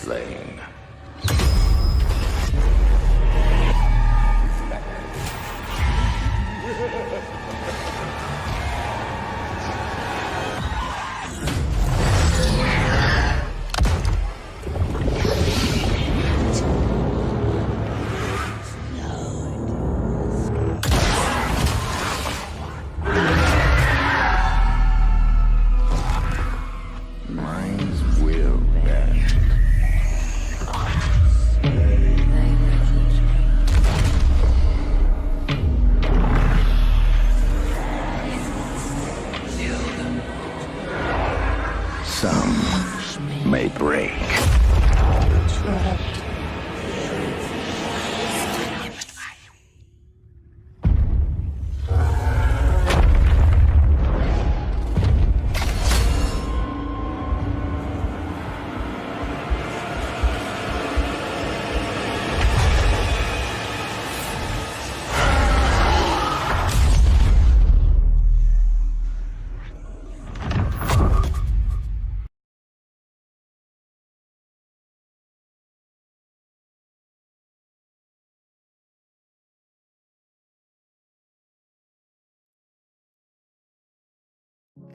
slain. Minds will bend. Some may break.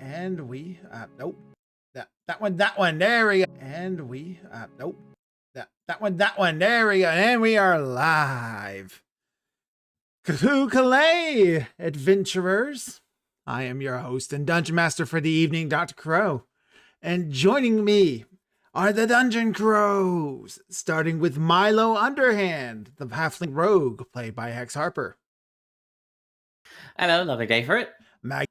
And we nope. That one, there we go. And we nope. That one, there we go. And we are live. Cthulhu Calais, adventurers. I am your host and dungeon master for the evening, Dr. Crow. And joining me are the Dungeon Crows, starting with Milo Underhand, the halfling rogue, played by Hex Harper. Hello, lovely day for it. Mag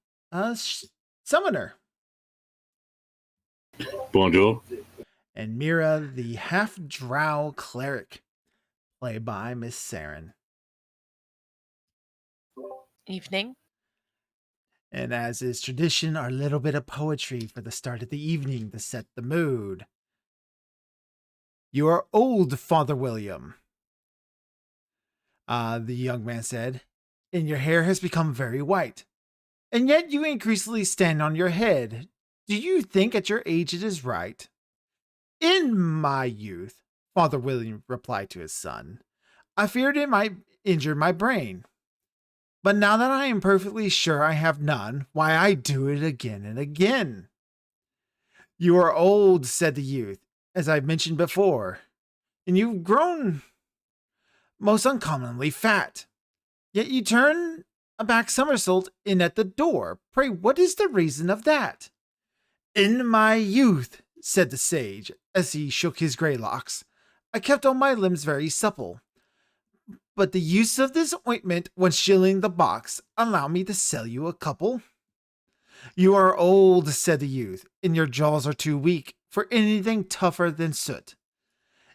Summoner. Bonjour. And Mira, the half-drow cleric, played by Miss Saren. Evening. And as is tradition, our little bit of poetry for the start of the evening to set the mood. You are old, Father William, the young man said, and your hair has become very white. And yet you increasingly stand on your head. Do you think at your age it is right? In my youth, Father William replied to his son, I feared it might injure my brain. But now that I am perfectly sure I have none, why I do it again and again. You are old, said the youth, as I've mentioned before, and you've grown most uncommonly fat. Yet you turn a back somersault in at the door. Pray, what is the reason of that? In my youth, said the sage, as he shook his grey locks, I kept all my limbs very supple. But the use of this ointment, 1 shilling the box, allow me to sell you a couple. You are old, said the youth, and your jaws are too weak for anything tougher than soot.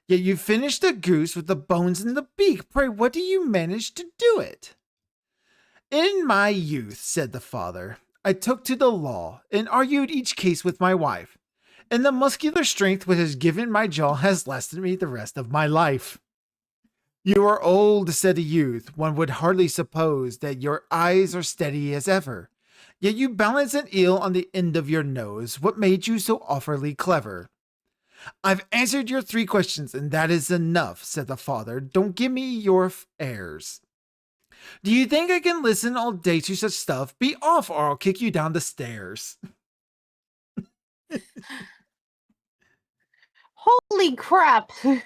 Yet you finished a goose with the bones in the beak. Pray, what do you manage to do it? In my youth, said the father, I took to the law and argued each case with my wife, and the muscular strength which has given my jaw has lasted me the rest of my life. You are old, said the youth. One would hardly suppose that your eyes are steady as ever, yet you balance an eel on the end of your nose. What made you so awfully clever? I've answered your 3 questions, and that is enough, said the father. Don't give me your airs. Do you think I can listen all day to such stuff? Be off, or I'll kick you down the stairs. Holy crap. The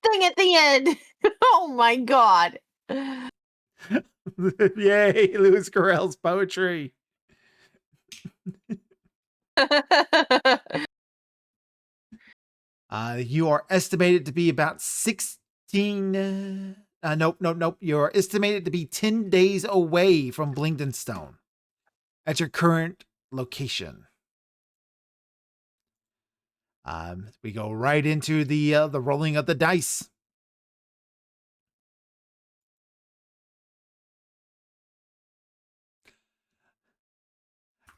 thing at the end. Oh my god. Yay, Lewis Carell's poetry. You are estimated to be about 16... nope. You're estimated to be 10 days away from Blingdenstone at your current location. We go right into the rolling of the dice.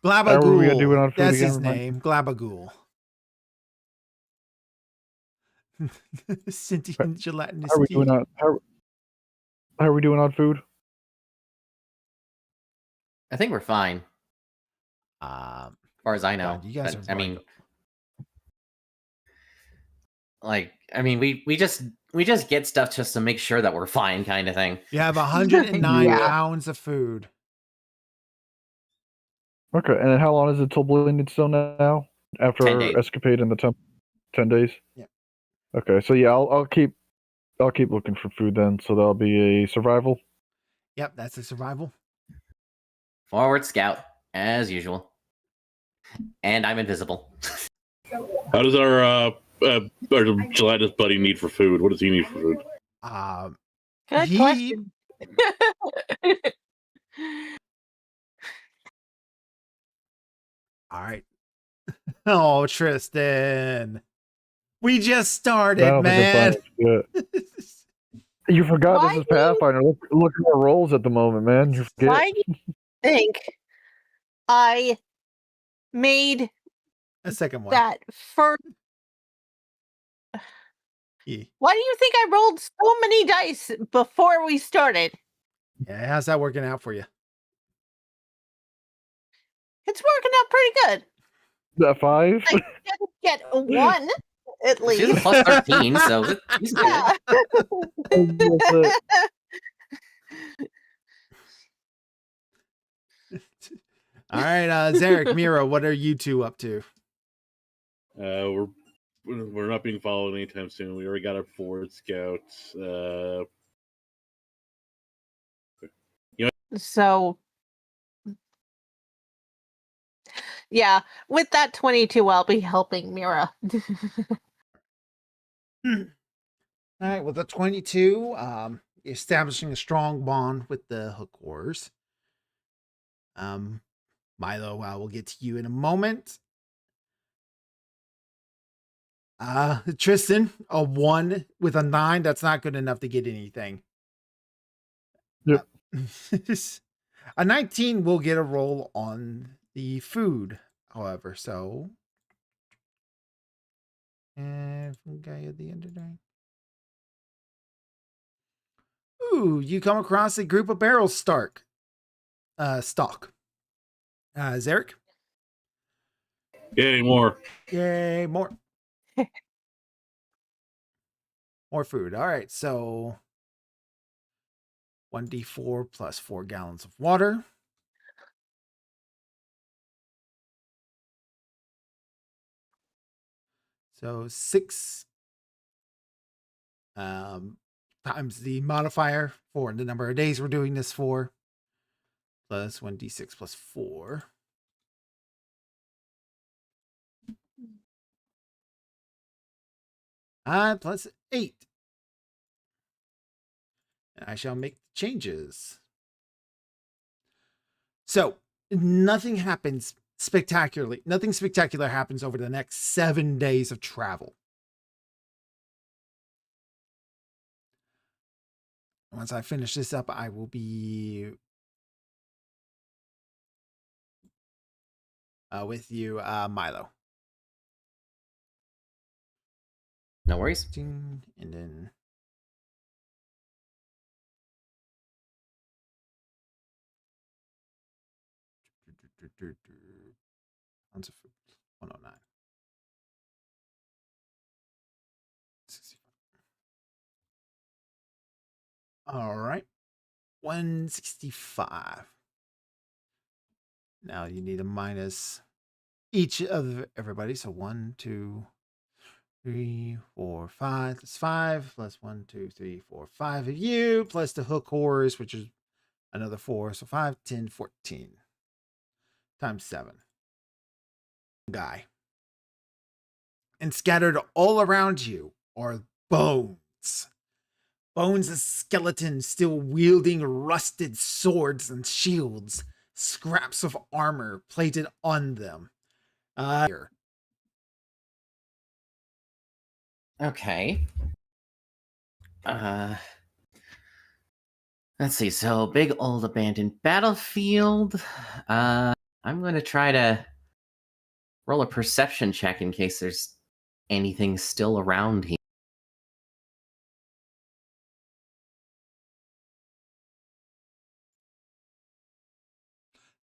Glabagool. That's his name. Glabagool. Sentient gelatinous. How are we doing on how are we doing on food? I think we're fine. As far as I know. God, you guys are I mean, Like, I mean, we just get stuff just to make sure that we're fine, kind of thing. You have 109 Yeah. pounds of food. Okay, and then how long is it till Blended Stone now? After 10 our days. escapade in the temple? 10 days? Yeah. Okay, so yeah, I'll keep looking for food then, so that'll be a survival. Yep, that's a survival. Forward scout, as usual. And I'm invisible. How does our gelatinous buddy need for food? What does he need for food? Good He- question. All right. Oh, Tristan. We just I started, don't think man. that's good. You forgot Why this is do you- Pathfinder. Look at our rolls at the moment, man. You forget. Why do you think I made A second one. that first? Yeah. Why do you think I rolled so many dice before we started? Yeah, how's that working out for you? It's working out pretty good. That 5? I didn't get a 1 at She's a least. plus 13, so he's good. Yeah. All right, Zarek, Mira, what are you two up to? We're not being followed anytime soon. We already got our forward scouts. So, yeah, with that 22, I'll be helping Mira. All right, with the 22, establishing a strong bond with the hook wars. Milo, we'll get to you in a moment. Tristan, a 1 with a 9, that's not good enough to get anything. Yep. A 19 will get a roll on the food, however, so. And guy at the end of the day. Ooh, you come across a group of barrels stock. Zarek? Yay, more. Yay, more. More food. All right, so 1d4 plus 4 gallons of water. So 6 times the modifier for the number of days we're doing this for, plus 1d6 plus 4. Plus 8. And I shall make changes. So nothing happens spectacularly. Nothing spectacular happens over the next 7 days of travel. Once I finish this up, I will be with you, Milo. No worries. And then pounds of food. 109. 65. All right. 165. Now you need a minus each of everybody. So 1, 2, 3, 4, 5. That's 5 plus 1, 2, 3, 4, 5 of you, plus the hook horrors, which is another 4. So 5, 10, 14 times 7. Guy. And scattered all around you are bones. Bones of skeletons still wielding rusted swords and shields, scraps of armor plated on them. Here. Okay. Let's see. So, big old abandoned battlefield. I'm going to try to roll a perception check in case there's anything still around here.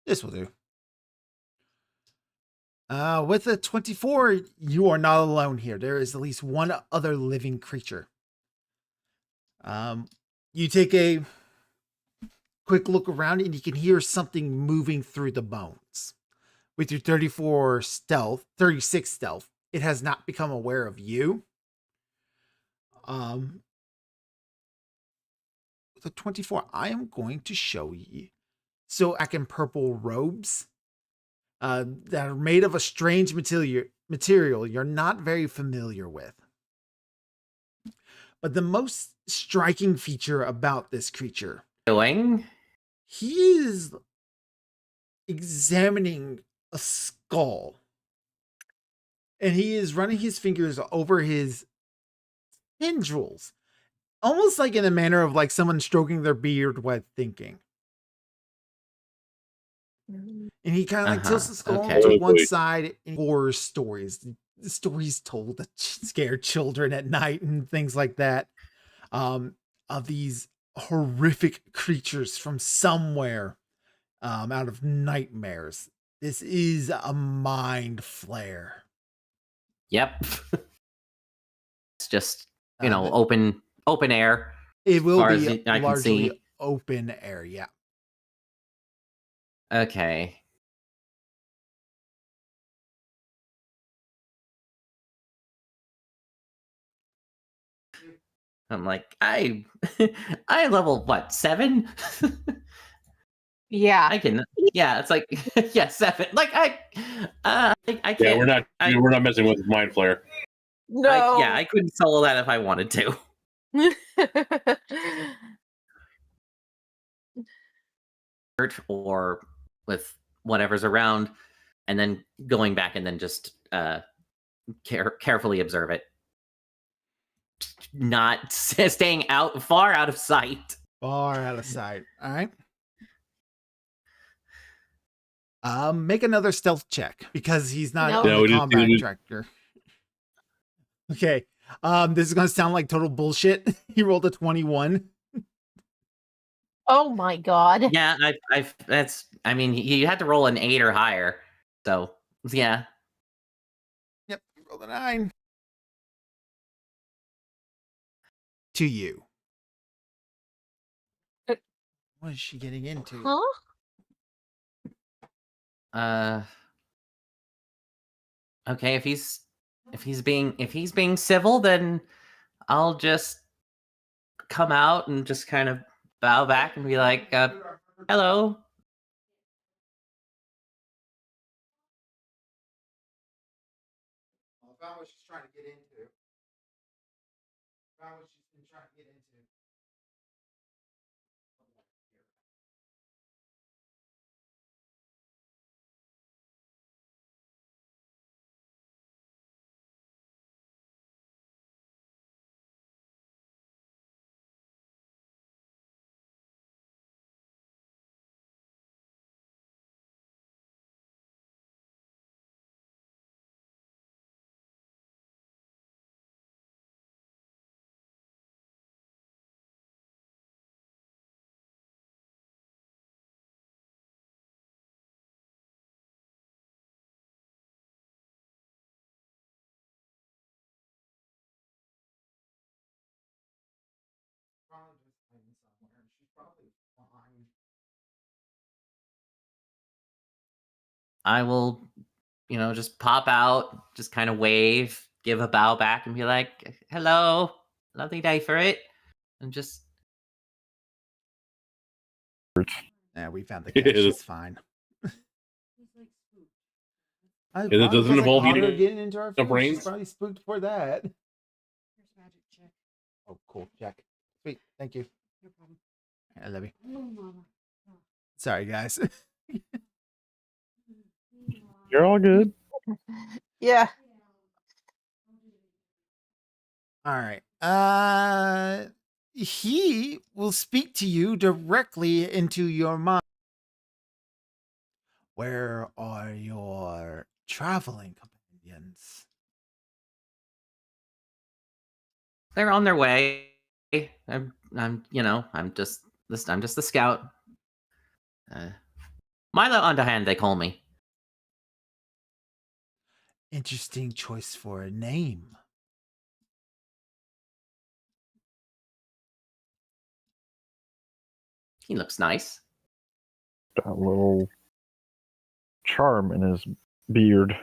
This will do. With a 24, you are not alone here. There is at least one other living creature. You take a quick look around and you can hear something moving through the bones. With your 36 stealth, it has not become aware of you. With a 24, I am going to show you. So black and purple robes that are made of a strange material you're not very familiar with. But the most striking feature about this creature, Doing? he is examining a skull. And he is running his fingers over his tendrils, almost like in a manner of like someone stroking their beard while thinking. And he kind of like tilts the skull okay. to one Wait. side and horror stories. The stories told that scare children at night and things like that. Of these horrific creatures from somewhere out of nightmares. This is a mind flare. Yep. It's just, Um, open air. It will far be as I can largely see. open air, yeah. Okay. I'm like, I level what, 7? Yeah. I can, yeah, it's like, yeah, 7. Like I can't. Yeah, we're not I- we're not messing with Mind Flare. No. I couldn't solo that if I wanted to. Or with whatever's around, and then going back and then just carefully observe it. Not staying far out of sight. Far out of sight. All right. Make another stealth check because he's not No. in No, the it combat is- tractor. Okay. This is gonna sound like total bullshit. He rolled a 21. Oh my god. Yeah, I mean, you had to roll an 8 or higher. So, yeah. Yep, he rolled a 9. To you. What is she getting into? Huh? Okay, if he's being civil, then I'll just come out and just kind of bow back and be like, hello. I found what she's trying to get into. Found what she's been trying to get into. Probably just hiding somewhere. She's probably fine. I will, just pop out, just kind of wave, give a bow back, and be like, hello, lovely day for it. And just, Yeah, we found the Yeah, cat. She's that's- fine. it doesn't involve eating getting into our the food. brains? She's probably spooked for that. Oh, cool. Check. Sweet. Thank you. No problem. I love you. Oh, mama. Sorry, guys. You're all good. Yeah. All right. He will speak to you directly into your mind. Where are your traveling companions? they're on their way. I'm just the scout. Milo Underhand, they call me. Interesting choice for a name. He looks nice. Got a little charm in his beard.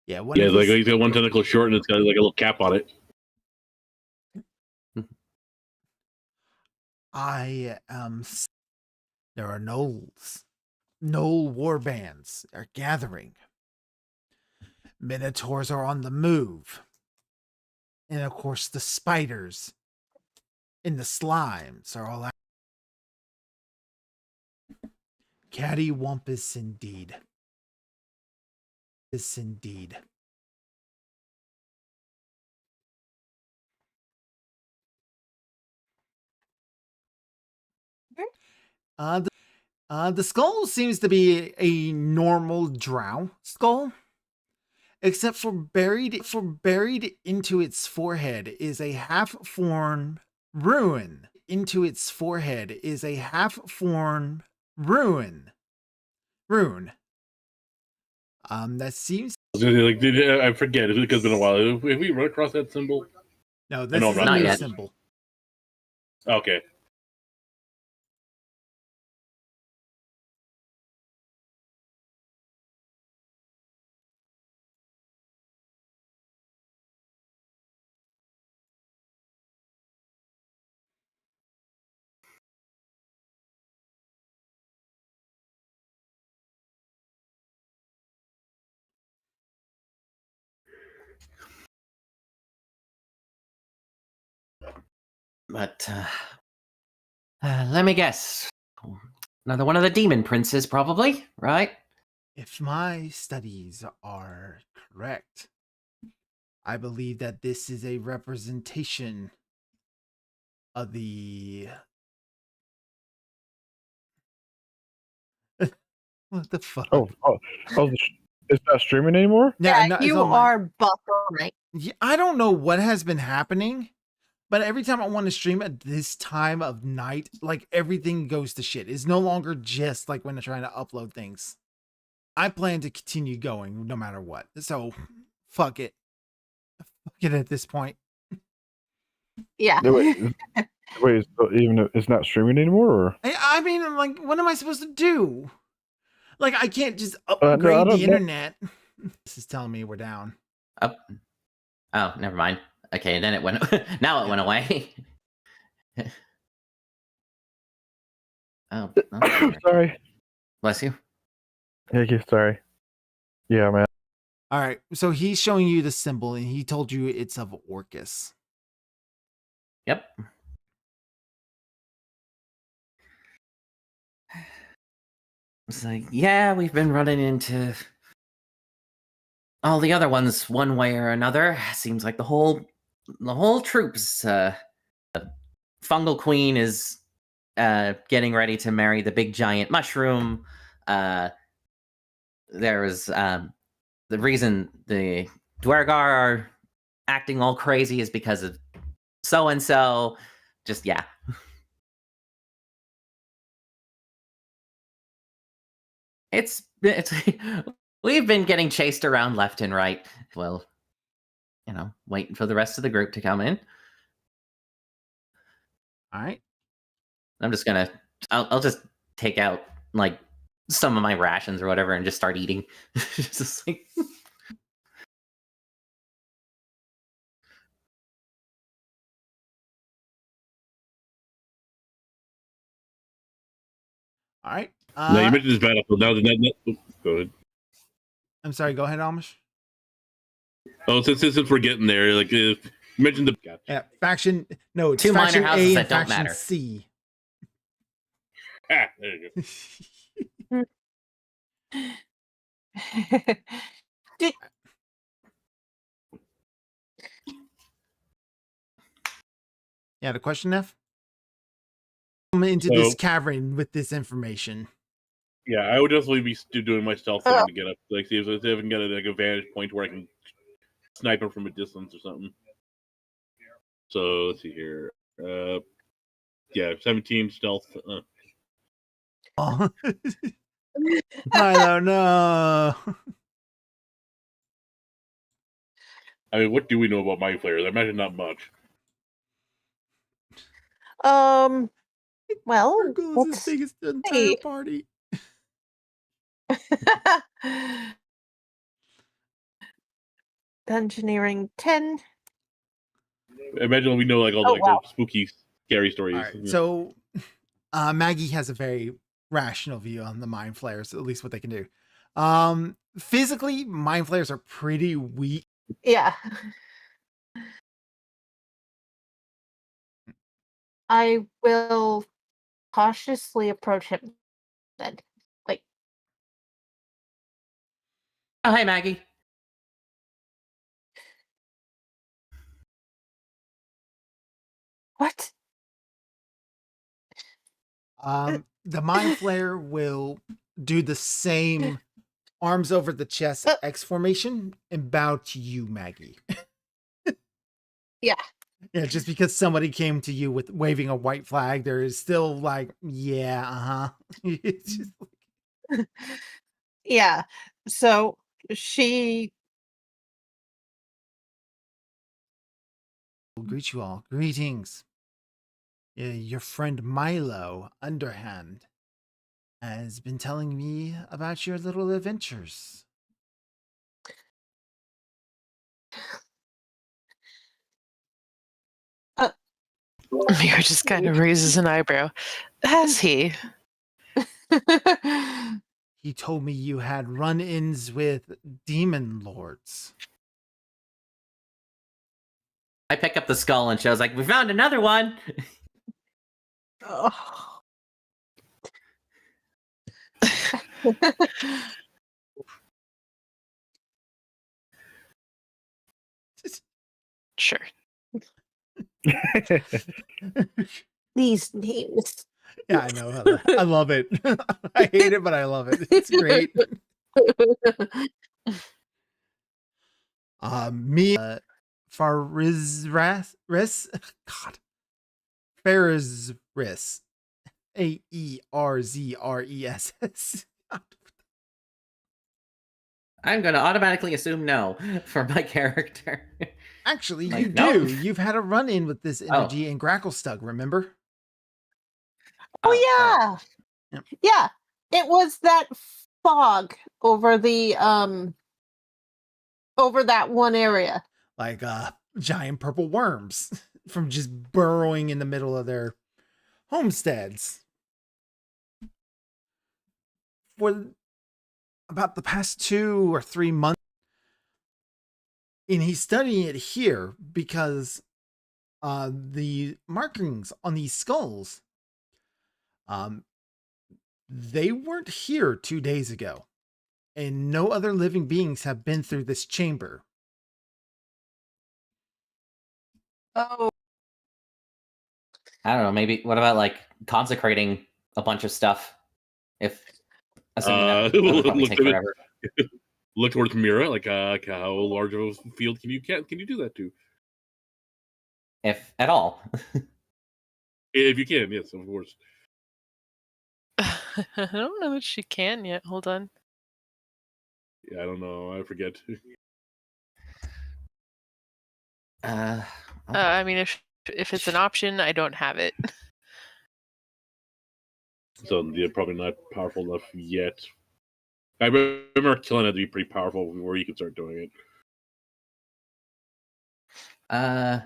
Yeah, one Yeah, of like his- he's got one tentacle short and it's got like a little cap on it. I am. There are gnolls. Gnoll war bands are gathering. Minotaurs are on the move. And of course, the spiders and the slimes are all out. Cattywampus indeed. This indeed. The skull seems to be a normal drow skull, except for buried into its forehead is a half-formed ruin. Into its forehead is a half-formed rune. That seems Like, I forget because it's been a while. Have we run across that symbol? no. This know, is a not new yet. symbol. Okay. But let me guess. Another one of the demon princes, probably, right? If my studies are correct, I believe that this is a representation of the. What the fuck? Is that streaming anymore? Yeah, no, it's you on my- are buffering. Yeah, I don't know what has been happening, but every time I want to stream at this time of night, like everything goes to shit. It's no longer just like when I'm trying to upload things. I plan to continue going no matter what. So, fuck it. Fuck it at this point. Yeah. No, wait, even it's not streaming anymore, or I mean, I'm like, what am I supposed to do? Like, I can't just no, upgrade I don't the know. internet. This is telling me we're down. Up. Oh, never mind. Okay, then it went. Now it went away. Oh, sorry. bless you. Thank you. Sorry. Yeah, man. All right, so he's showing you the symbol, and he told you it's of Orcus. Yep. It's like, yeah, we've been running into all the other ones one way or another. Seems like the whole troops. Fungal Queen is getting ready to marry the big giant mushroom. There was the reason the Dwergar are acting all crazy is because of so and so. Just yeah. It's we've been getting chased around left and right. Well, waiting for the rest of the group to come in. All right. I'm just gonna I'll just take out like some of my rations or whatever and just start eating. Just like All right. Now you mentioned this battlefield. Now go ahead. I'm sorry. Go ahead, Amish. Oh, since we're getting there, like you mentioned the. Gotcha. Yeah, faction. No, it's Two minor faction houses A and that don't faction matter. C. Ah, there you go. Yeah, the question, F. Come into this So- cavern with this information. Yeah, I would definitely be doing my stealth thing to get up. Like, see if I can get a vantage point where I can snipe him from a distance or something. So let's see here. Yeah, 17 stealth. Oh. I don't know. I mean, what do we know about mind flayers? I imagine not much. Well, Urkel is as let's big as the entire see. party. Engineering 10. I imagine we know like all Oh, the, wow. the spooky, scary stories. All right, Yeah. so Maggie has a very rational view on the mind flayers, at least what they can do. Physically, mind flayers are pretty weak. Yeah. I will cautiously approach him then. Like, Oh, hey, Maggie. what? The mind flare will do the same arms over the chest X formation and bow to you, Maggie. Yeah. Yeah, just because somebody came to you with waving a white flag, there is still like, yeah, It's just like, Yeah. So she. I'll greet you all. Greetings. Your friend Milo, Underhand, has been telling me about your little adventures. Mira just kind of raises an eyebrow. Has he? He told me you had run-ins with demon lords. I pick up the skull and shows like, we found another one. Oh. Sure. These names. Yeah, I know. I love it. I hate it, but I love it. It's great. Me, Farizres, God, Farizres, Aerzres. I'm going to automatically assume no for my character. Actually, Like, you no. do. You've had a run-in with this energy in Gracklestug, remember? Oh, yeah. Yep. Yeah. It was that fog over the over that one area. Like giant purple worms from just burrowing in the middle of their homesteads. For about the past 2 or 3 months, and he's studying it here because the markings on these skulls, they weren't here 2 days ago, and no other living beings have been through this chamber. Oh. I don't know, maybe, what about like consecrating a bunch of stuff? If, assuming that would probably look take at it. forever. Look towards Mira, like how large of a field can you do that to? If at all. If you can, yes, of course. I don't know if she can yet. Hold on. Yeah, I don't know. I forget. I mean, if it's an option, I don't have it. So they're probably not powerful enough yet. I remember killing it to be pretty powerful before you can start doing it.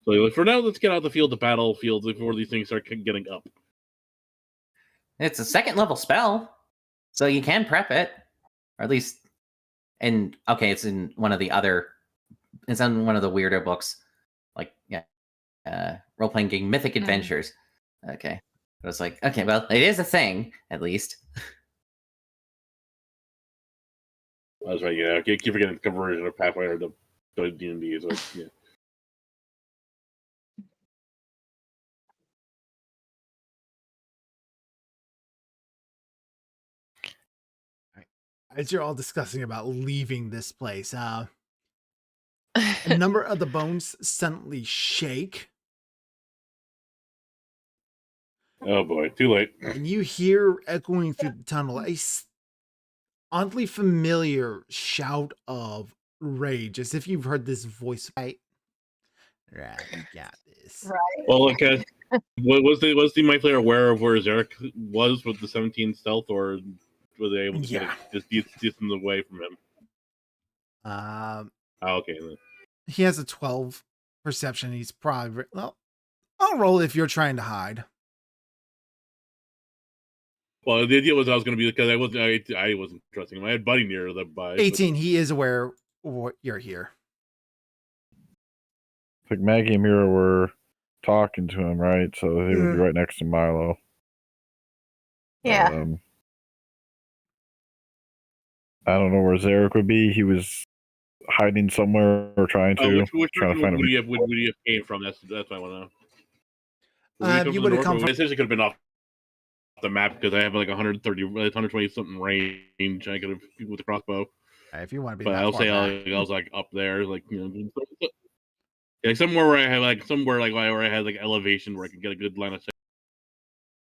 So for now, let's get out of the field, the battlefield, before these things start getting up. It's a 2nd level spell, so you can prep it, or at least, and okay, it's in one of the weirder books, like role playing game Mythic Adventures. Okay, but it's like, okay, well, it is a thing at least. That's right. Yeah, I keep forgetting the conversion of Pathfinder to D&D. So yeah. As you're all discussing about leaving this place, a number of the bones suddenly shake, Oh boy, too late. and you hear echoing through the tunnel a oddly familiar shout of rage, as if you've heard this voice. Right, you got this. Right. Well, like, was the My Player aware of where Zarek was with the 17 stealth, or were they able to get it just distance away from him? Oh, okay. Then. He has a 12 perception. He's probably well. I'll roll if you're trying to hide. Well, the idea was I was going to be because I wasn't trusting him. I had Buddy near the by 18. He is aware what you're here. Like Maggie and Mira were talking to him, right? So they would be right next to Milo. Yeah. I don't know where Zarek would be. He was hiding somewhere or trying to which trying to find would him. he have came from? That's what I want to know. You would have come from. Essentially, could have been off the map because I have like 120 something range. I could have with the crossbow. If you want to be, But I'll say I was like up there, like like somewhere where I had like where I had like elevation where I could get a good line of sight.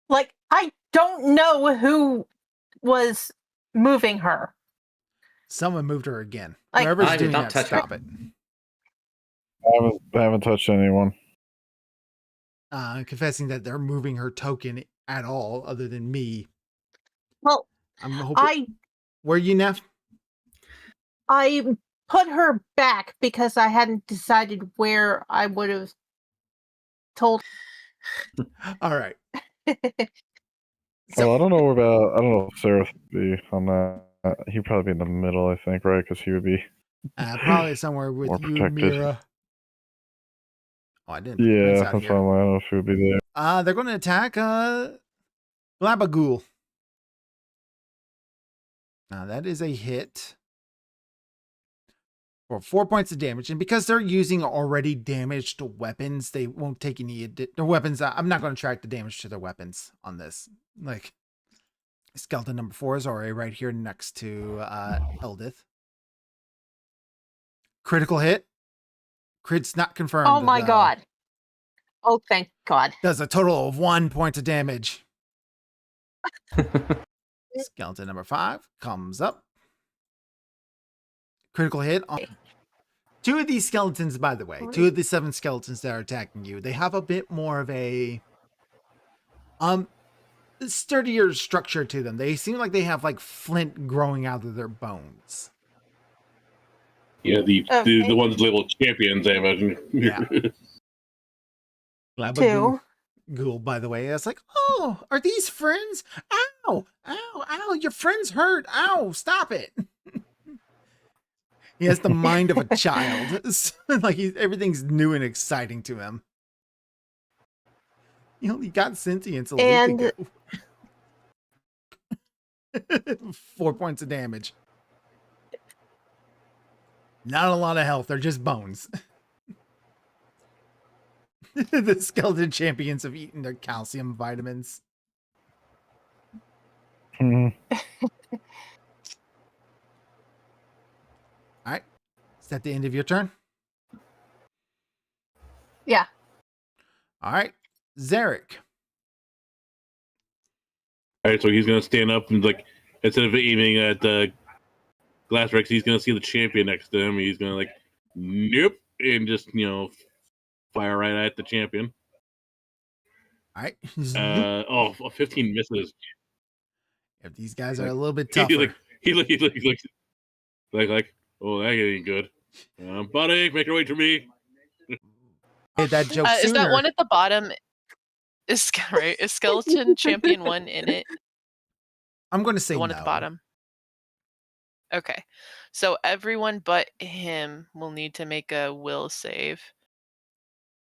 Like, I don't know who was moving her. Someone moved her again. Like, Whoever's I did doing not that, touch her. stop it. I haven't touched anyone. Confessing that they're moving her token at all, other than me. Well, I'm hoping. Were you, Neff? I put her back because I hadn't decided where I would have told. All right. Well, I don't know if Seraph would be on that. He'd probably be in the middle, I think, right? Because he would be Probably somewhere with more you, protected. Mira. Oh, I didn't. Yeah, that's why I don't know if he would be there. They're going to attack Glabagul. Now that is a hit for 4 points of damage, and because they're using already damaged weapons, they won't take any their weapons. I'm not going to track the damage to their weapons on this. Like skeleton number 4 is already right here next to Eldith. Critical hit. Crit's not confirmed. Oh my god. Oh, thank God. Does a total of 1 point of damage. Skeleton number 5 comes up. Critical hit on 2 of these skeletons, by the way. 2 of the 7 skeletons that are attacking you. They have a bit more of a sturdier structure to them. They seem like they have like flint growing out of their bones. Yeah, the ones labeled champions, I imagine. Yeah. Two. Ghoul, by the way, it's like, oh, are these friends? Ow, ow, ow, your friend's hurt. Ow, stop it. He has the mind of a child. Like everything's new and exciting to him. He only got sentience a week ago. 4 points of damage. Not a lot of health. They're just bones. The skeleton champions have eaten their calcium vitamins. Mhm. All right. Is that the end of your turn? Yeah. All right. Zarek. All right, so he's gonna stand up and like instead of aiming at the Glassrex, he's gonna see the champion next to him. He's gonna like, nope, and just fire right at the champion. All right. 15 misses. If these guys are a little bit tougher. He looks like, oh, that ain't good. Buddy, make your way to me. Hit that joke Is that sooner. one at the bottom? Is right? Is Skeleton Champion 1 in it? I'm going to say The one no. at the bottom. Okay, so everyone but him will need to make a will save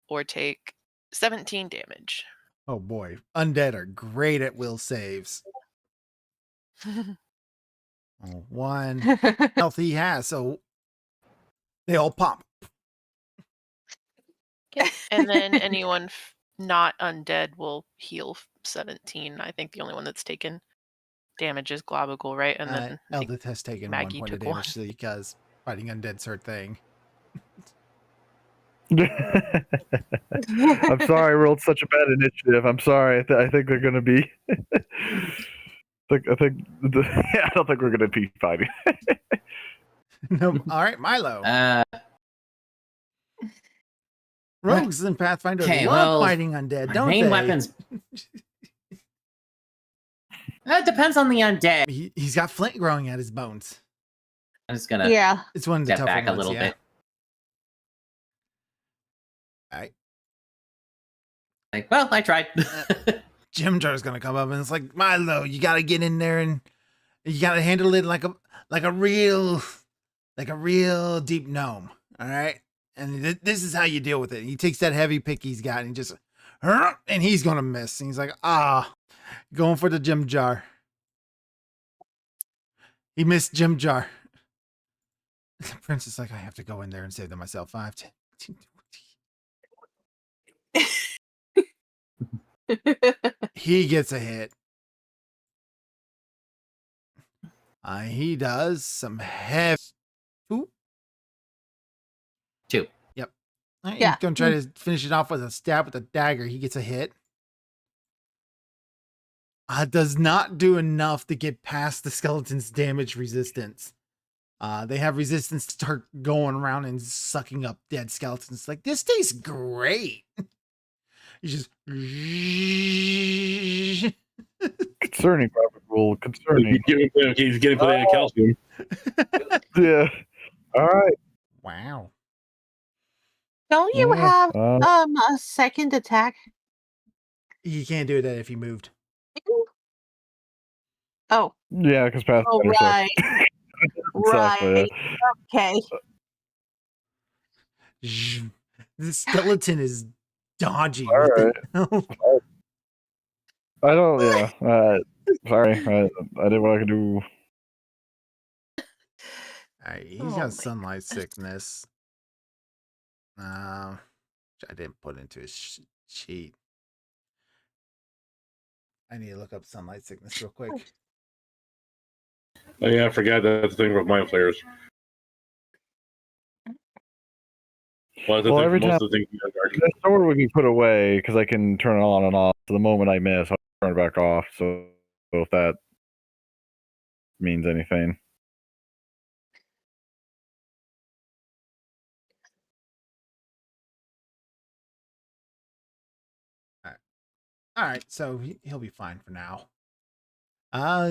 or take 17 damage. Oh boy. Undead are great at will saves. Oh, 1 health he has, so they all pop. And then anyone not undead will heal 17. I think the only one that's taken damage is Globagul, right? And then I think Eldith has taken Maggie 1 point of took one. damage because fighting undead's her thing. I'm sorry, I rolled such a bad initiative. I'm sorry. I think they're going to be. I don't think we're going to be fighting. No, all right, Milo. Rogues and Pathfinder okay, love well, fighting undead, my don't main they? weapons. It depends on the undead. He's got flint growing at his bones. I'm just gonna Yeah. It's one of the step tougher back a ones, little yeah. bit. All right. Like, well, I tried. Jim Jar's gonna come up and it's like, Milo, you gotta get in there and you gotta handle it like a real deep gnome. All right. And this is how you deal with it. He takes that heavy pick he's got and he just and he's gonna miss. And he's like, going for the Jim Jar. He missed Jim Jar. The prince is like, I have to go in there and save them myself. 5, 10, 15, 20. He gets a hit. He does some heavy. Ooh. 2. Yep. All right, Yeah. He's gonna try to finish it off with a stab with a dagger. He gets a hit. Does not do enough to get past the skeleton's damage resistance. They have resistance to start going around and sucking up dead skeletons. Like, this tastes great. You just Concerning, Robert Rule. Concerning. He's getting plenty of calcium. Yeah. All right. wow. Don't you Yeah, have a second attack? You can't do that if he moved. Oh, Yeah, because Pathfinder oh sucks. right. Exactly, yeah. Okay. The skeleton is dodgy. All What the right. hell? I don't. Yeah. Sorry. I did what I could do. Alright, he's Oh my got sunlight sickness. Which I didn't put into his sheet. I need to look up sunlight sickness real quick. Oh yeah, I forgot that's the thing with mind flayers. Well, every time most of the things the sword would be put away because I can turn it on and off. So the moment I miss, I'll turn it back off. So if that means anything. Alright, so he'll be fine for now.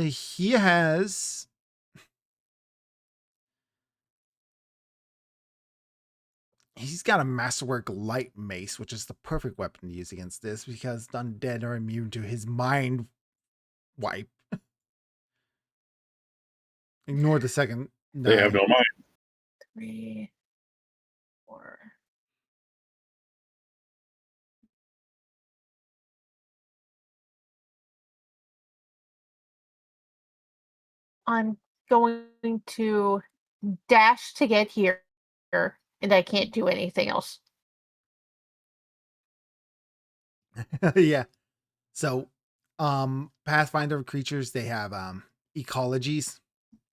He has he's got a masterwork light mace, which is the perfect weapon to use against this because the undead are immune to his mind wipe. Ignore the second. they have no mind. 3, 4. I'm going to dash to get here, and I can't do anything else. Yeah. So, Pathfinder creatures, they have ecologies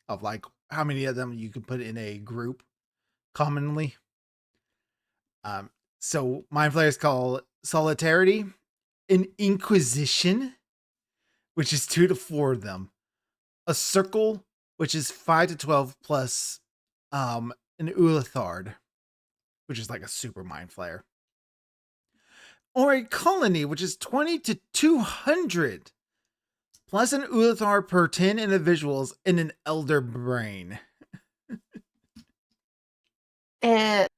of like how many of them you can put in a group commonly. So Mind Flayers call Solitarity an Inquisition, which is 2 to 4 of them. A Circle, which is 5 to 12 plus an Ulithard, which is like a super Mind Flayer. Or a Colony, which is 20 to 200 plus an Ulithar per 10 individuals in an Elder Brain. And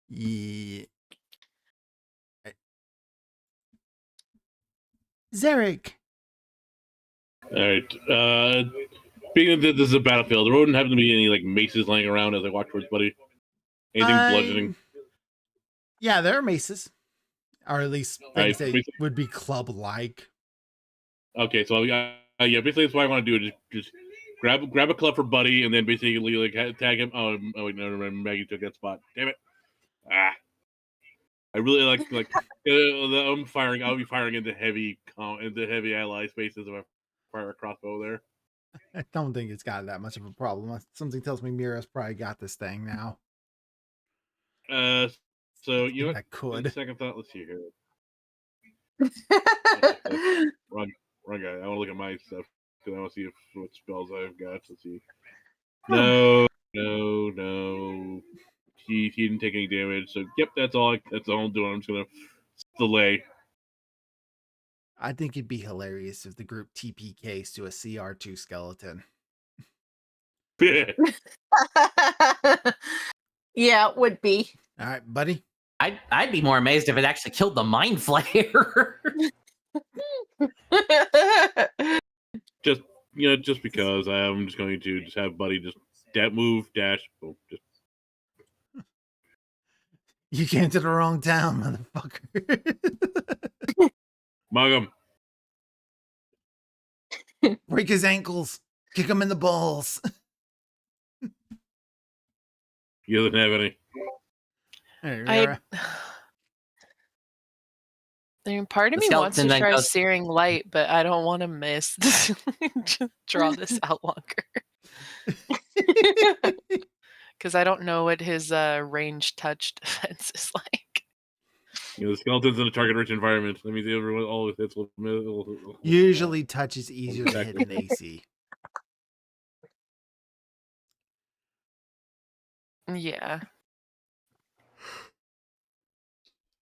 Yeah. Zarek. All right. Being that this is a battlefield, there wouldn't happen to be any like maces laying around as I walk towards Buddy. Anything bludgeoning? Yeah, there are maces. Or at least things Right, that basically- would be club-like. Okay, so yeah, basically that's what I want to do. Just grab a club for Buddy, and then basically like tag him. Oh wait, no, Maggie took that spot. Damn it! I really like I'm firing. I'll be firing into heavy ally spaces if I fire a crossbow there. I don't think it's got that much of a problem. Something tells me Mira's probably got this thing now. So you know what? I could. Second thought. Let's see here. Wrong guy. I want to look at my stuff because I want to see what spells I've got. Let's see. No, No. He didn't take any damage. So yep, that's all I'm doing. I'm just gonna delay. I think it'd be hilarious if the group TPKs to a CR2 skeleton. Yeah, it would be. All right, buddy. I'd be more amazed if it actually killed the mind flayer. Just because I'm just going to just have Buddy just move, dash, boom, just You came to the wrong town, motherfucker. mug him. Break his ankles. Kick him in the balls. He doesn't have any. Hey, I mean, part of The me wants to skeleton then try goes- searing light, but I don't want to miss. Just draw this out longer because I don't know what his range touch defense is like. The skeleton's in a target-rich environment. Let me see everyone. All hits will Usually touch is easier to hit than AC. Yeah.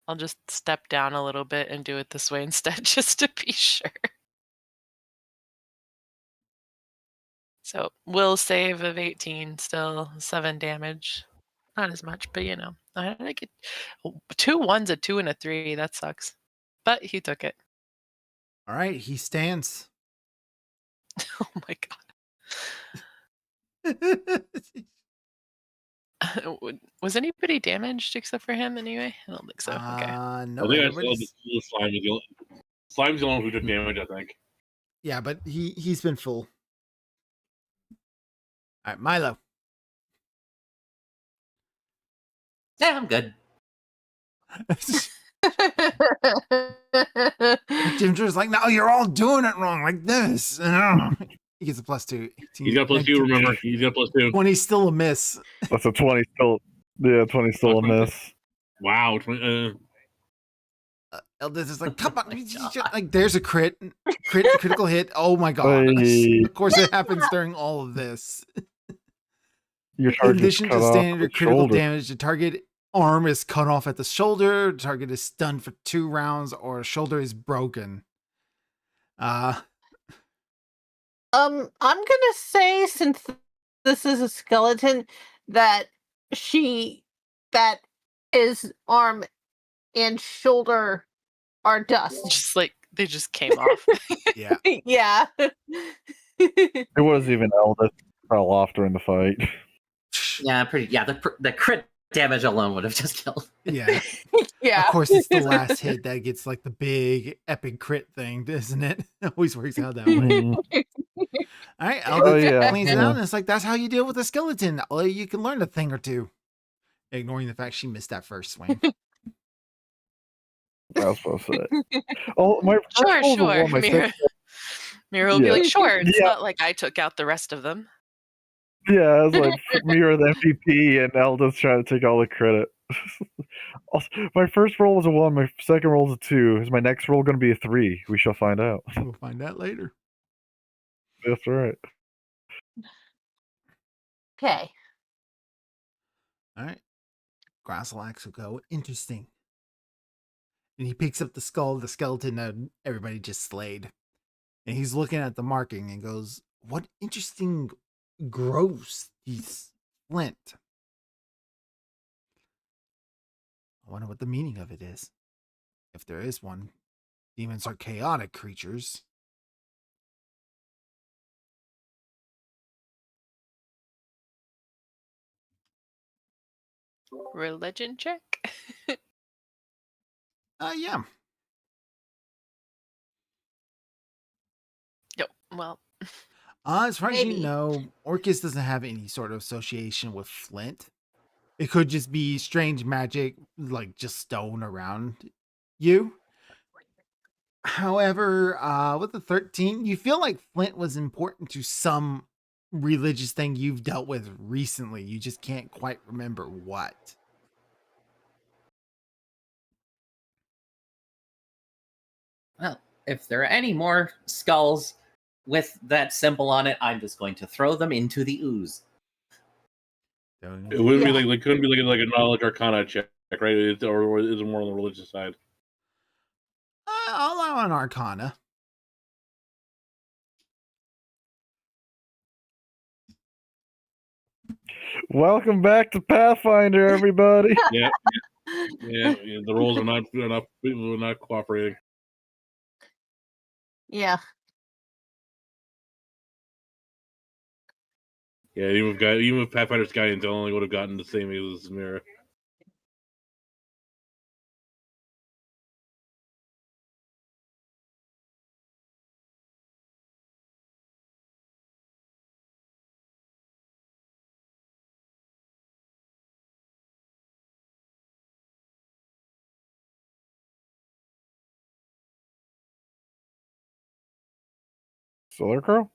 I'll just step down a little bit and do it this way instead, just to be sure. So, will save of 18, still 7 damage. Not as much, but I think it. 2 1s, a 2, and a 3. That sucks. But he took it. All right, he stands. Oh my god. Was anybody damaged except for him anyway? I don't think so. Okay. No, I think I saw everybody's- the Slime's the only one who took damage, I think. yeah, but he's been full. All right, Milo. Yeah, I'm good. Ginger's like, no, you're all doing it wrong, like this. He gets a +2. 18, He's got +2, remember. He's got +2. 20's still a miss. That's a 20 still. Yeah, 20 still a miss. Wow. Eldest is like, come on. Like, there's a critical hit. Oh my god. Hey. Of course, it happens during all of this. Your In target's addition cut to off standard the critical shoulder. damage, the target arm is cut off at the shoulder, the target is stunned for 2 rounds, or shoulder is broken. I'm gonna say, since this is a skeleton, that his arm and shoulder are dust. Just like they just came off. Yeah. Yeah. It wasn't even eldest fell off during the fight. Yeah, the crit damage alone would have just killed. Yeah. Yeah. Of course, it's the last hit that gets like the big epic crit thing, isn't it? It always works out that way. Mhm. All right, Oh, Eldest yeah. cleans it out, and it's like, that's how you deal with a skeleton. You can learn a thing or two. Ignoring the fact she missed that first swing. I was supposed to say. Oh, my first Sure, roll was a sure. one, my Mira, second- Mira will be Yeah. like, sure. It's Yeah. not like I took out the rest of them. Yeah, I was like, me or the MVP, and Eldest trying to take all the credit. Also, my first roll was a 1, my second roll was a 2. Is my next roll going to be a 3? We shall find out. We'll find out later. That's right. Okay. All right. Grasselax will go, interesting. And he picks up the skull of the skeleton that everybody just slayed. And he's looking at the marking and goes, what interesting gross he's flint. I wonder what the meaning of it is. If there is one. Demons are chaotic creatures. Religion check? Yeah. Yep. Well, As far as you Maybe. know, Orcus doesn't have any sort of association with flint. It could just be strange magic, like just stone around you. However, with the 13, you feel like flint was important to some religious thing you've dealt with recently. You just can't quite remember what. Well, if there are any more skulls with that symbol on it, I'm just going to throw them into the ooze. It wouldn't Yeah. be like couldn't be like a knowledge arcana check, right? Or is it more on the religious side? I'll allow an Arcana. Welcome back to Pathfinder, everybody. Yeah, the rolls are not cooperating. Yeah. Yeah, even with Pathfinder's guidance, I only would have gotten the same as Mira. Solar Crow?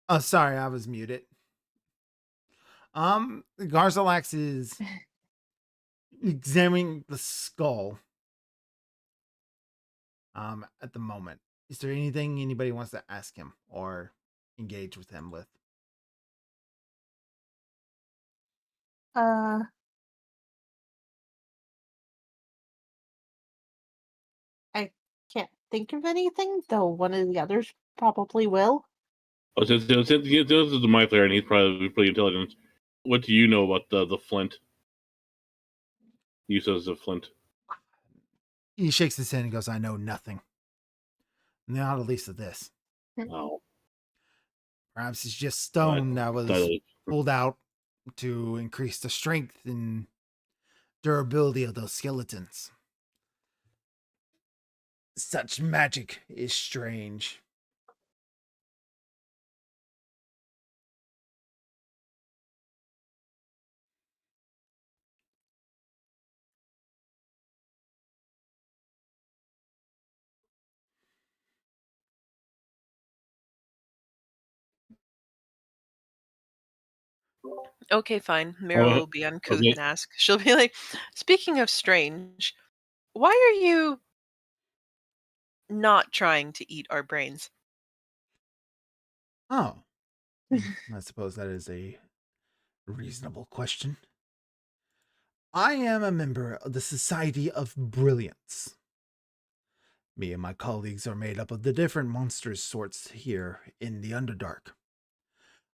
Oh, sorry, I was muted. Garzalax is examining the skull. At the moment, is there anything anybody wants to ask him or engage with him with? I can't think of anything, though one of the others probably will. Oh, since this is my player and he's probably pretty intelligent. What do you know about the flint? Uses of flint. He shakes his head and goes, "I know nothing. Not at least of this. Wow. Perhaps it's just stone that was pulled out to increase the strength and durability of those skeletons. Such magic is strange." Okay, fine. Mira will be uncouth and ask. She'll be like, "Speaking of strange, why are you not trying to eat our brains?" Oh, I suppose that is a reasonable question. I am a member of the Society of Brilliance. Me and my colleagues are made up of the different monsters sorts here in the Underdark.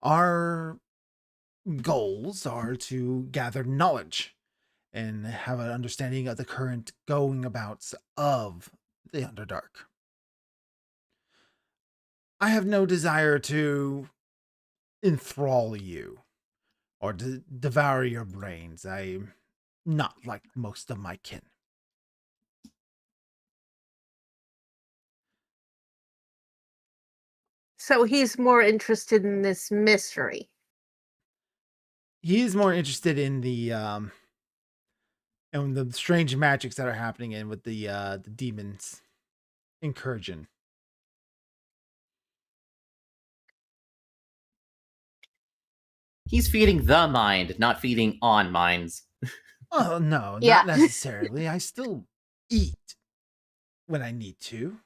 Our goals are to gather knowledge and have an understanding of the current going abouts of the Underdark. I have no desire to enthrall you or to devour your brains. I'm not like most of my kin. So he's more interested in this mystery. He is more interested in the strange magics that are happening in with the demons incursion. He's feeding the mind, not feeding on minds. Oh no, Yeah. not necessarily. I still eat when I need to.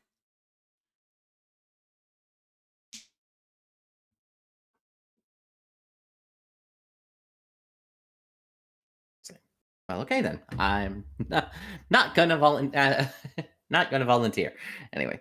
Well, okay then. I'm not gonna not gonna volunteer. Anyway.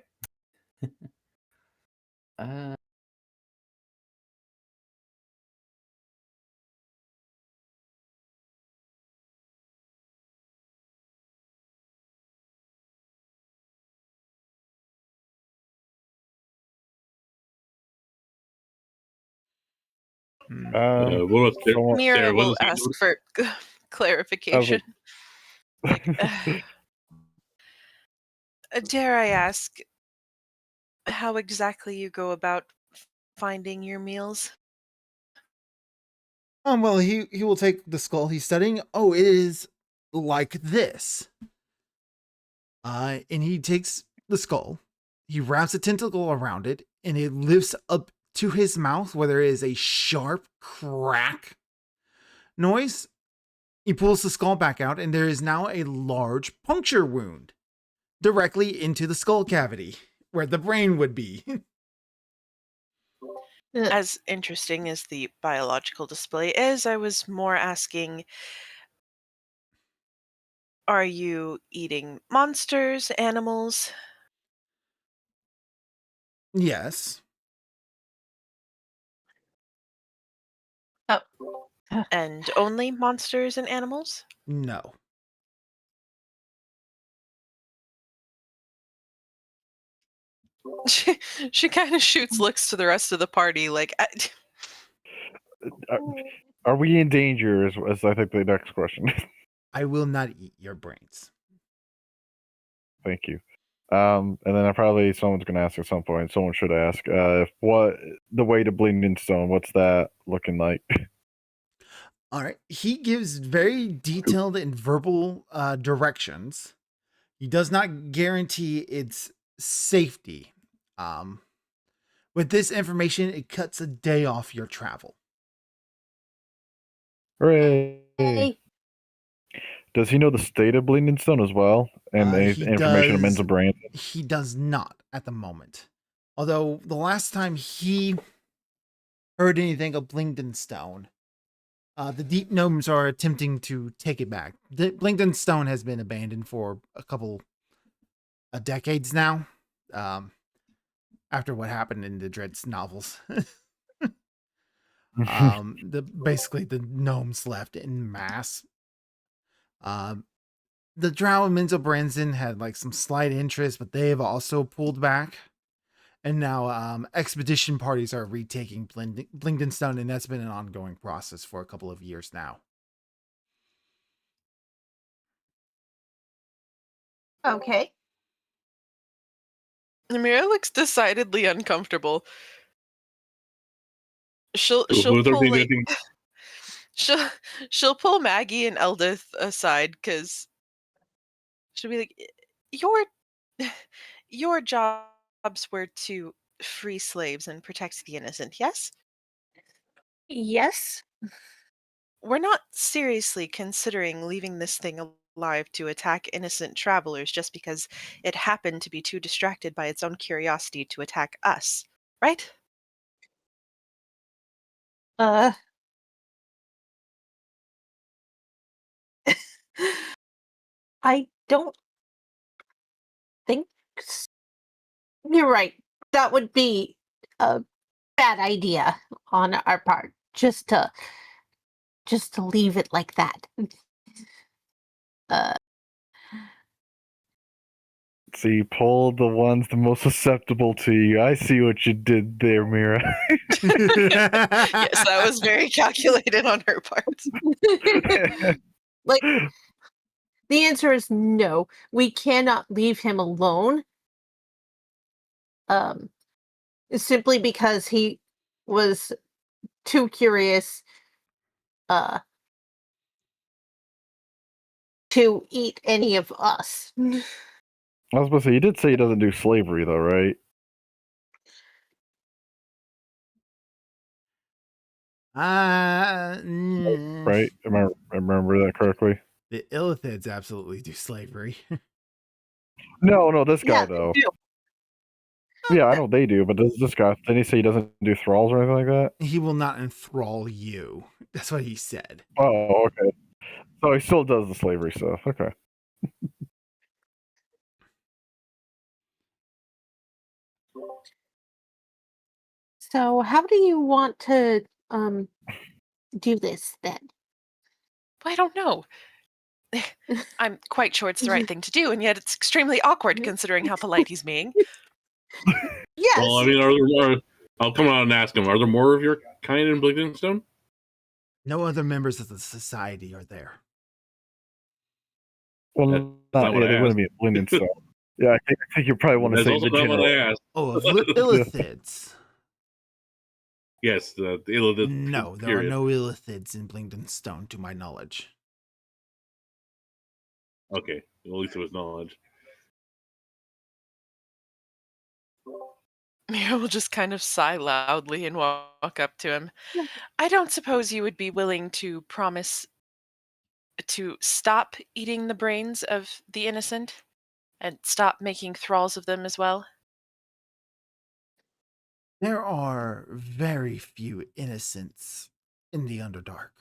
What was someone- Mira Sarah, will what's the- ask for clarification. Like, dare I ask how exactly you go about finding your meals? Well, he will take the skull he's studying. Oh, it is like this. And he takes the skull, he wraps a tentacle around it, and it lifts up to his mouth where there is a sharp crack noise. He pulls the skull back out, and there is now a large puncture wound directly into the skull cavity where the brain would be. As interesting as the biological display is, I was more asking, are you eating monsters, animals, Yes. Oh. and only monsters and animals? No. She kind of shoots looks to the rest of the party, like, Are we in danger? Is I think the next question. I will not eat your brains. Thank you. And then someone's gonna ask at some point. Someone should ask. What the way to Blingden Stone? What's that looking like? All right. He gives very detailed and verbal directions. He does not guarantee its safety. With this information, it cuts a day off your travel. Hooray! Hey. Does he know the state of Blingden Stone as well, and any He information on does- Menzel Brand? He does not at the moment. Although the last time he heard anything of Blingden Stone, the Deep Gnomes are attempting to take it back. Blingden Stone has been abandoned for a couple of decades now. After what happened in the Dreads novels. Basically the gnomes left in mass. The Drow and Menzel Branson had like some slight interest, but they have also pulled back. And now expedition parties are retaking Blingden Stone, and that's been an ongoing process for a couple of years now. Okay. Namira looks decidedly uncomfortable. She'll Who pull they're like, thinking- she'll pull Maggie and Eldith aside because she'll be like, your jobs were to free slaves and protect the innocent, yes? Yes. We're not seriously considering leaving this thing alive to attack innocent travelers just because it happened to be too distracted by its own curiosity to attack us, right? I don't think you're right. That would be a bad idea on our part. Just to leave it like that. So you pulled the ones the most susceptible to you. I see what you did there, Mira. Yes, that was very calculated on her part. Like, the answer is no. We cannot leave him alone. Simply because he was too curious to eat any of us. I was supposed to say, you did say he doesn't do slavery, though, right? Right? Am I remember that correctly? The Illithids absolutely do slavery. No, this guy Yeah, they though. do. Yeah, I know they do, but does this guy? Didn't he say he doesn't do thralls or anything like that? He will not enthrall you. That's what he said. Oh, okay. So he still does the slavery stuff. Okay. So how do you want to do this then? I don't know. I'm quite sure it's the right thing to do, and yet it's extremely awkward considering how polite he's being. Yes. Well, I mean, I'll come out and ask him. Are there more of your kind in Blingden Stone? No other members of the society are there. Well, That's not, not what yeah, I they wouldn't be at Blingden Stone. Yeah, I think you probably want to That's say also the not what I general. asked. Oh, of Illithids. Yes, the Illithid. No, there are no Illithids in Blingden Stone, to my knowledge. Okay, at least it was knowledge. Mira will just kind of sigh loudly and walk up to him. I don't suppose you would be willing to promise to stop eating the brains of the innocent and stop making thralls of them as well? There are very few innocents in the Underdark.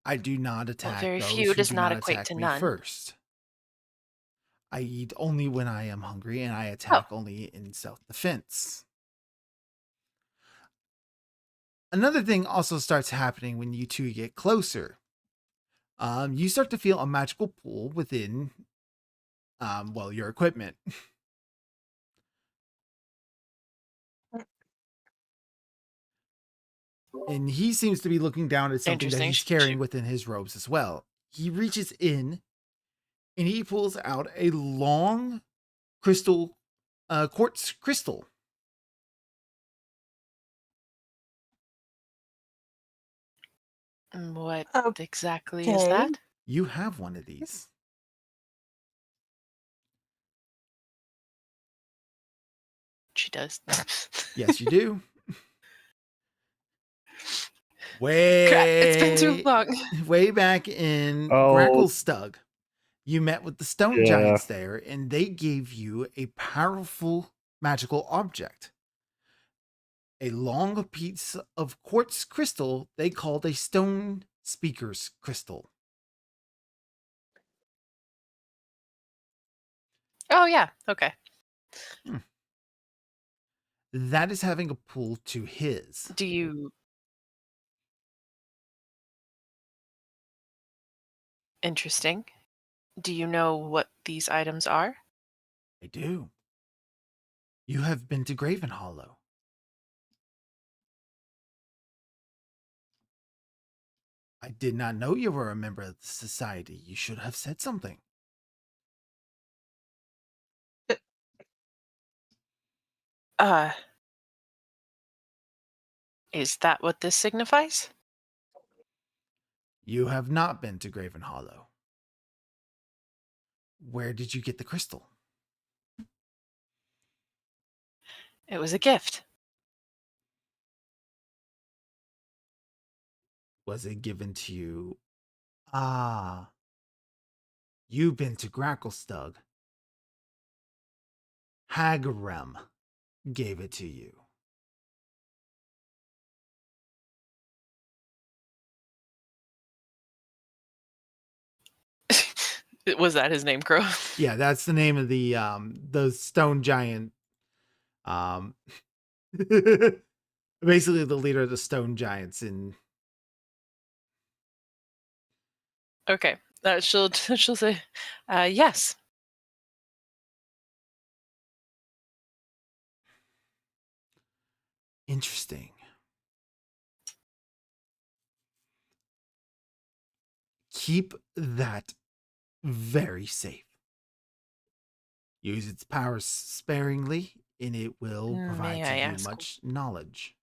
I do not Well, attack very those few who does do not not equate attack to me none. first. I eat only when I am hungry, and I Oh, attack only in self-defense. Another thing also starts happening when you two get closer. You start to feel a magical pull within, well, your equipment. And he seems to be looking down at something that interesting. he's carrying within his robes as well. He reaches in and he pulls out a long crystal, quartz crystal. What Okay. exactly is that? You have one of these. She does. Yes, you do. Crap, it's been too Way, long. way back in Oh. Gracklestug, you met with the stone Yeah. giants there, and they gave you a powerful magical object. A long piece of quartz crystal they called a stone speaker's crystal. Oh yeah, okay. That is having a pull to his. Do you interesting? Do you know what these items are? I do. You have been to Graven Hollow. I did not know you were a member of the society. You should have said something. Uh is that what this signifies? You have not been to Graven Hollow. Where did you get the crystal? It was a gift. Was it given to you? Ah, you've been to Gracklestug. Hagrem gave it to you. Was that his name, Crow? Yeah, that's the name of the stone giant. Um, basically the leader of the stone giants in. Okay. She'll say, yes. Interesting. Keep that very safe. Use its powers sparingly, and it will provide May to I you ask? much knowledge.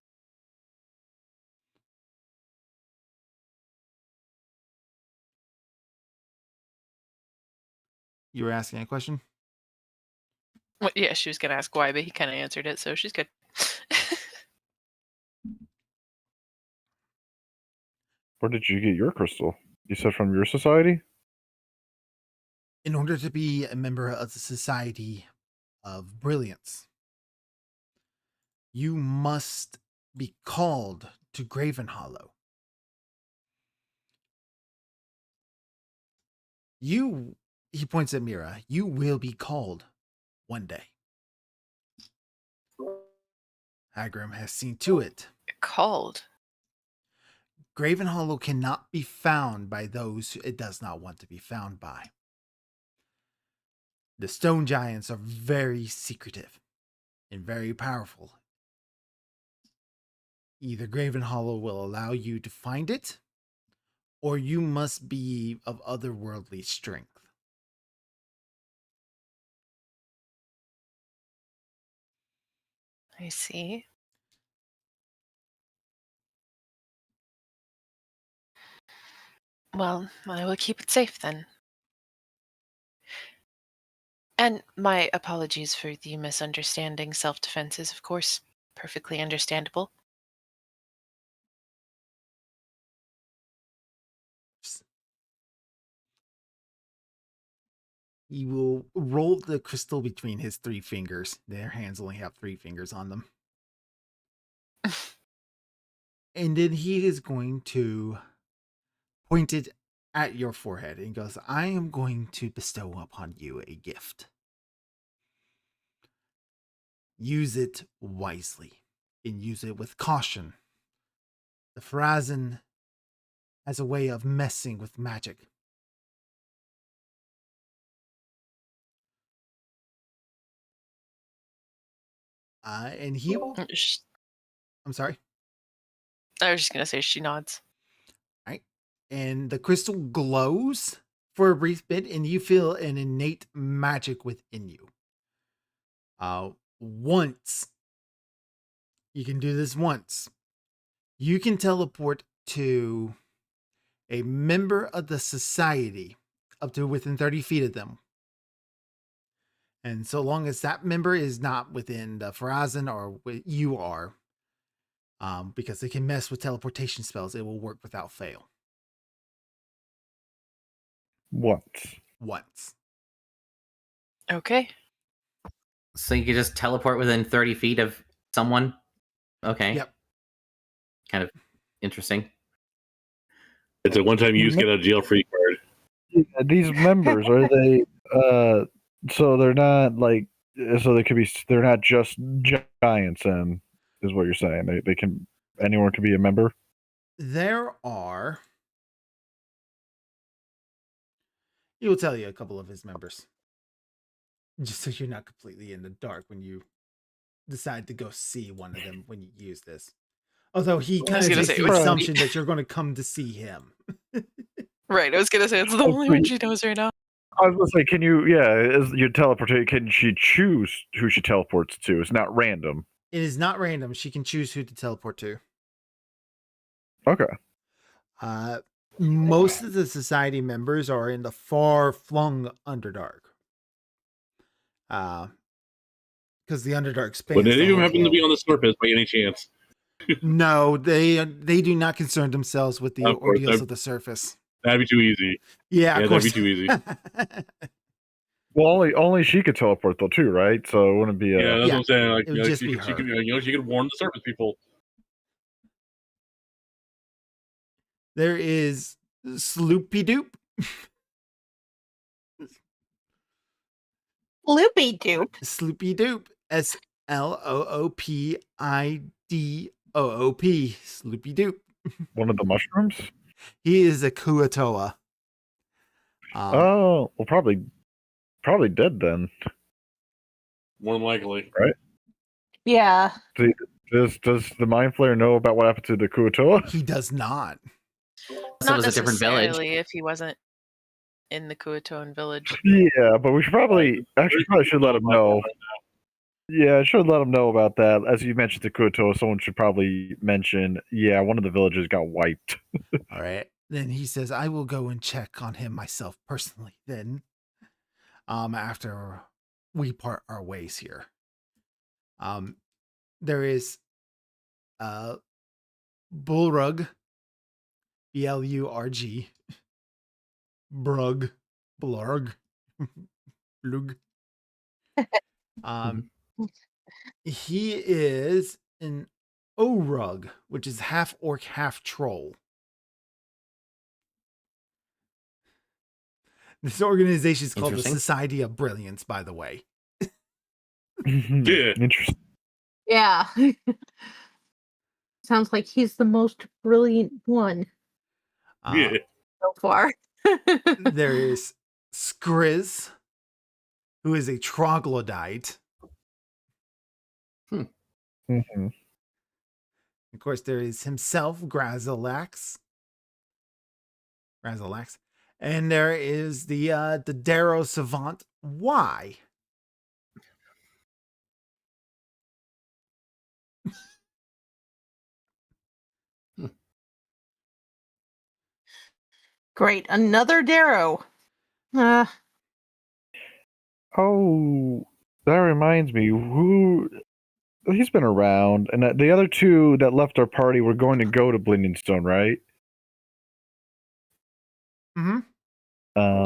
You were asking a question? Well, yeah, she was gonna ask why, but he kind of answered it, so she's good. Where did you get your crystal? You said from your society? In order to be a member of the Society of Brilliance, you must be called to Graven Hollow. He points at Mira, you will be called one day. Hagram has seen to it. Called. Graven Hollow cannot be found by those it does not want to be found by. The stone giants are very secretive and very powerful. Either Graven Hollow will allow you to find it, or you must be of otherworldly strength. I see. Well, I will keep it safe then. And my apologies for the misunderstanding. Self-defense is, of course, perfectly understandable. He will roll the crystal between his 3 fingers. Their hands only have 3 fingers on them. And then he is going to point it at your forehead and goes, I am going to bestow upon you a gift. Use it wisely and use it with caution. The Farazan has a way of messing with magic. And he will. I'm sorry. I was just gonna say she nods. Right. And the crystal glows for a brief bit, and you feel an innate magic within you. Once. You can do this once. You can teleport to a member of the society up to within 30 feet of them. And so long as that member is not within the Farazan or you are, because they can mess with teleportation spells, it will work without fail. Once. Okay. So you could just teleport within 30 feet of someone? Okay. Yep. Kind of interesting. It's a one-time use, get a jail-free card. Yeah, these members, are they so they're not like, so they could be, they're not just giants then, is what you're saying. They can, anyone can be a member? There are. He will tell you a couple of his members. Just so you're not completely in the dark when you decide to go see one of them when you use this. Although he kind of makes the assumption that you're going to come to see him. Right, I was gonna say it's the only one she knows right now. I was gonna say, can you, as you teleport, can she choose who she teleports to? It's not random. It is not random. She can choose who to teleport to. Okay. Most of the society members are in the far-flung Underdark. Because the Underdark spans. Would any of them happen to be on the surface by any chance? No, they do not concern themselves with the ordeals of the surface. That'd be too easy. Yeah, of course. That'd be too easy. Well, only she could teleport though too, right? So it wouldn't be a... Yeah, that's what I'm saying. Like, it would just be her. She could warn the surface people. There is Sloopy Doop. Loopy Doop. Sloopy Doop. SLOOPIDOOP. Sloopy Doop. One of the mushrooms? He is a Kuatoa. Oh, well, probably dead then. More than likely. Right? Yeah. Does the Mind Flayer know about what happened to the Kuatoa? He does not. So it Not was a different village. necessarily if he wasn't in the Kuatoan village. Yeah, but we should probably should let him know. Yeah, I should let him know about that. As you mentioned the Kuatoa, someone should probably mention, one of the villages got wiped. All right. Then he says, I will go and check on him myself personally then. After we part our ways here. There is Bulrug. BLURG. Brug. Blurg. Blug. He is an Orug, which is half orc, half troll. This organization is called the Society of Brilliance, by the way. Yeah. Interesting. Yeah. Sounds like he's the most brilliant one Yeah. so far. There is Skriz, who is a troglodyte. Mm-hmm. Of course, there is himself, Grazilax. And there is the Darrow Savant, Y. Great. Another Darrow. Oh, that reminds me. He's been around, and the other two that left our party were going to go to Blinding Stone, right? Mm-hmm.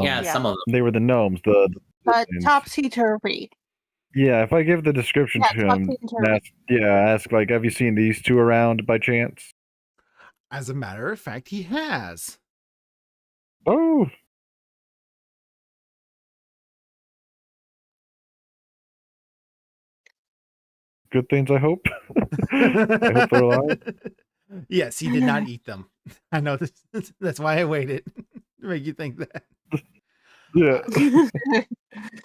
Yeah, some of them. They were the gnomes. The descriptions. Topsy-turvy. Yeah, if I give the description Yeah, to him, topsy-turvy. ask like, have you seen these two around by chance? As a matter of fact, he has. Oh, good things. I hope. I hope they're alive. Yes, he did not eat them. I know this. That's why I waited to make you think that. Yeah.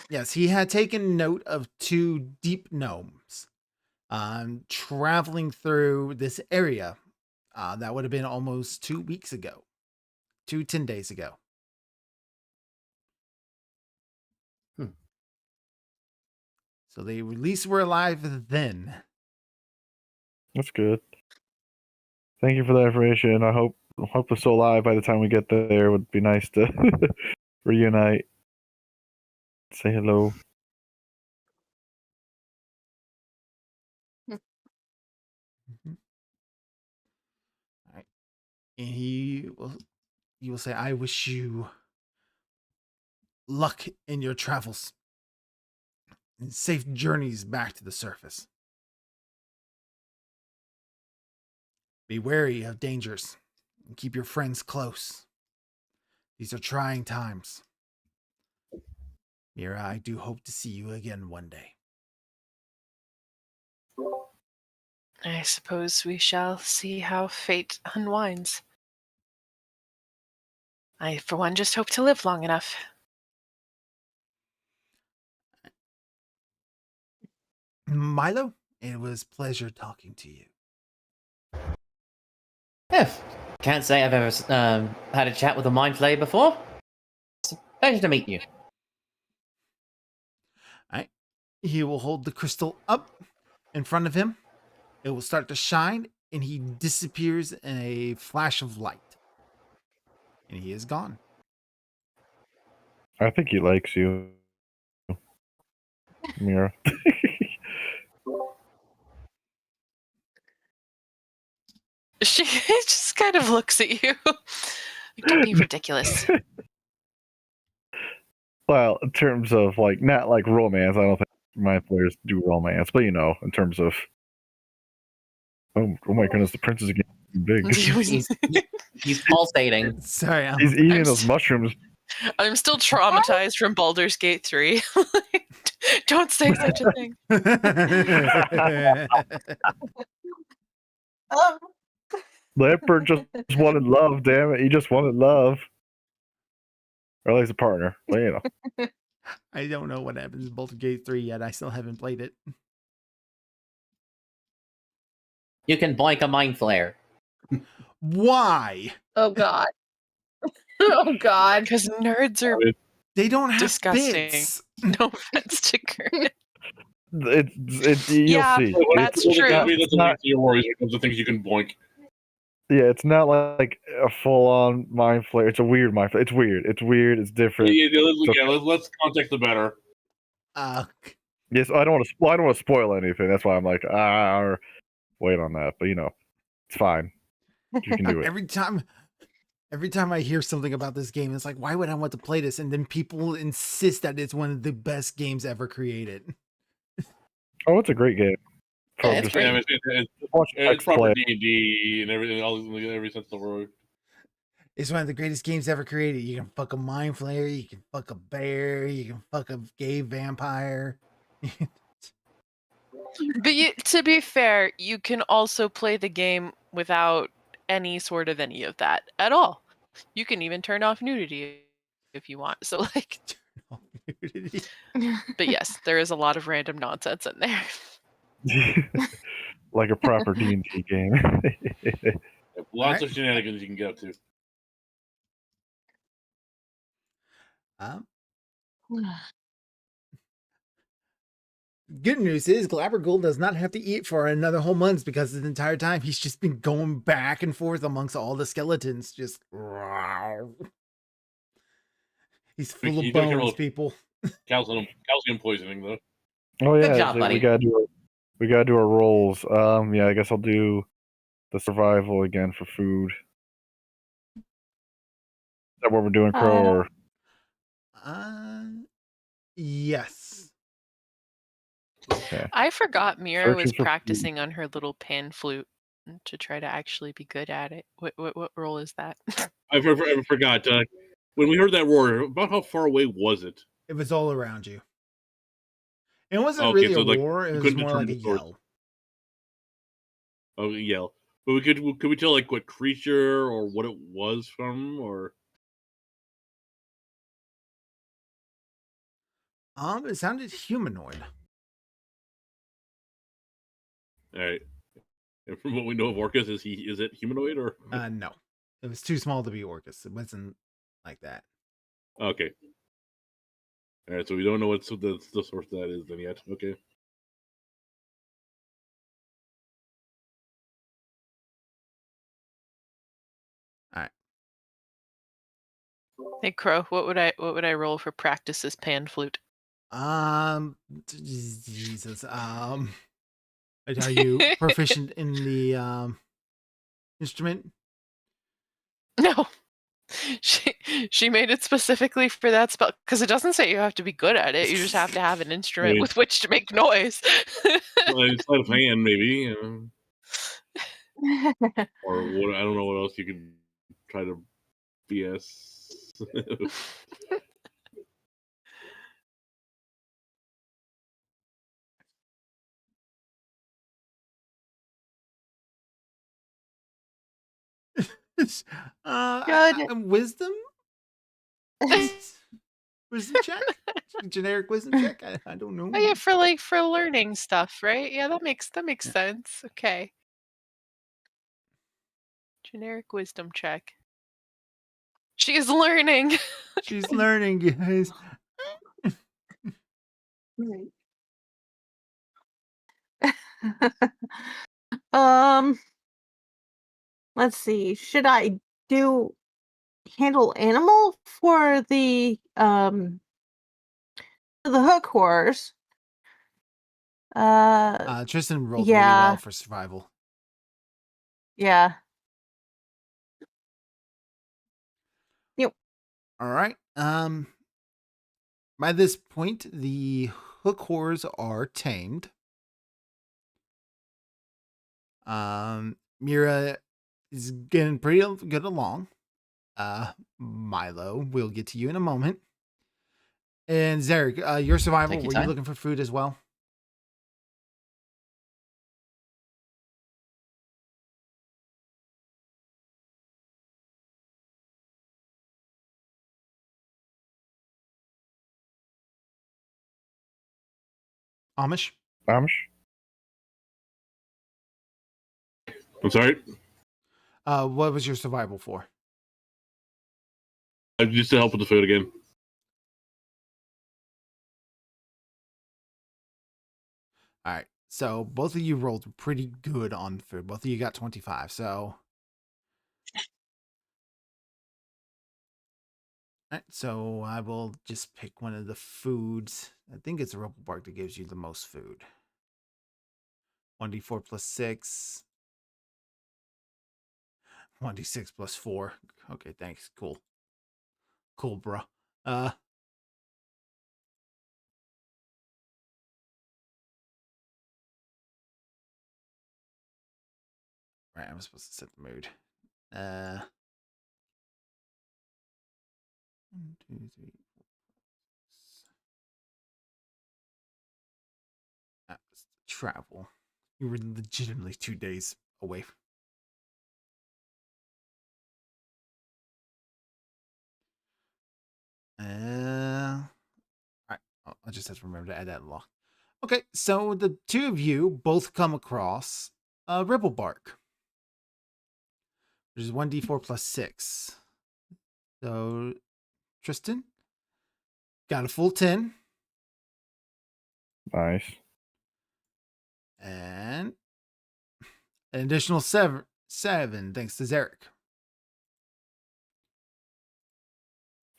Yes, he had taken note of two deep gnomes traveling through this area. That would have been almost 2 weeks ago, 10 days ago. So they at least were alive then. That's good. Thank you for that information. I hope they're still alive by the time we get there. It would be nice to reunite. Say hello. Mhm. All right. And he will say, I wish you luck in your travels and safe journeys back to the surface. Be wary of dangers and keep your friends close. These are trying times. Mira, I do hope to see you again one day. I suppose we shall see how fate unwinds. I, for one, just hope to live long enough. Milo, it was pleasure talking to you. If can't say I've ever had a chat with a mind flayer before. It's a pleasure to meet you. All right. He will hold the crystal up in front of him. It will start to shine, and he disappears in a flash of light. And he is gone. I think he likes you, Mira. She just kind of looks at you. Don't be ridiculous. Well, in terms of like not like romance, I don't think my players do romance, but in terms of oh my goodness, the prince is getting big. He's pulsating. Sorry, He's eating those mushrooms. I'm still traumatized from Baldur's Gate 3. Don't say such a thing. Leopard just wanted love, damn it. He just wanted love. Or at least a partner. But I don't know what happens in Baldur's Gate 3 yet. I still haven't played it. You can boink a mind flayer. Why? Oh God. Oh God. Because nerds are They don't have disgusting. bits. No offense to Kurt. you'll Yeah, see. that's It's true. not- That's not your worries when it comes to things you can boink. Yeah, it's not like a full-on mind flare. It's a weird mind flare. It's weird. It's weird. It's different. Let's context it better. Yes, I don't want to spoil anything. That's why I'm like, wait on that. But it's fine. You can do it. Every time I hear something about this game, it's like, why would I want to play this? And then people insist that it's one of the best games ever created. Oh, it's a great game. Yeah, it's great. Yeah, Watch it's X proper play. D&D and everything, every sense of the word. It's one of the greatest games ever created. You can fuck a mind flayer, you can fuck a bear, you can fuck a gay vampire. But to be fair, you can also play the game without any of that at all. You can even turn off nudity if you want. So like, but yes, there is a lot of random nonsense in there. Like a proper D&D game. Lots of shenanigans you can get up to. Good news is Glabbergold does not have to eat for another whole month because the entire time he's just been going back and forth amongst all the skeletons. Just he's full of bones, people. Calcium poisoning though. Oh yeah, Good job, buddy. we gotta do our rolls. Yeah, I guess I'll do the survival again for food. Is that what we're doing, Crow? Or Yes. Okay. I forgot Mira was Searching for food. practicing on her little pan flute to try to actually be good at it. What role is that? I forgot. When we heard that roar, about how far away was it? It was all around you. It wasn't Okay, really so a like roar. It we was couldn't more like a determine the source. yell. Oh, yell. But we could we tell like what creature or what it was from, or It sounded humanoid. all right. And from what we know of Orcus, is it humanoid or No. It was too small to be Orcus. It wasn't like that. okay? All right, so we don't know what the source of that is then yet. Okay. Hey Crow, what would I roll for practice as pan flute? Jesus. Are you proficient in the instrument? No. She made it specifically for that spell because it doesn't say you have to be good at it. You just have to have an instrument Right. with which to make noise. Sleight of hand, maybe, or what? I don't know what else you could try to BS. Wisdom? Wisdom check? Generic wisdom check? I don't know. Oh yeah, for learning stuff, right? Yeah, that makes sense. Okay. Generic wisdom check. She is learning. She's learning, guys. Right. um, let's see. Should I handle animal for the hook horrors? Tristan rolled really yeah. well for survival. Yeah. Yep. All right. By this point, the hook horrors are tamed. Mira is getting pretty good along. Milo, we'll get to you in a moment. And Zarek, your survival, Take your were you time. looking for food as well? Amish? Amish? I'm sorry. What was your survival for? Just to help with the food again. All right. So both of you rolled pretty good on food. Both of you got 25. So, all right. So I will just pick one of the foods. I think it's a Ripple Bark that gives you the most food. 1d4 plus 6. 1d6 plus 4. Okay, thanks. Cool. Cool, bro. Right, I'm supposed to set the mood. 1, 2, 3, 4, 5, 6. That was the travel. You were legitimately 2 days away. All right. I just have to remember to add that law. Okay, so the two of you both come across Ripple Bark, which is 1d4 plus 6. So, Tristan got a full 10. Nice. And an additional 7 thanks to Zarek.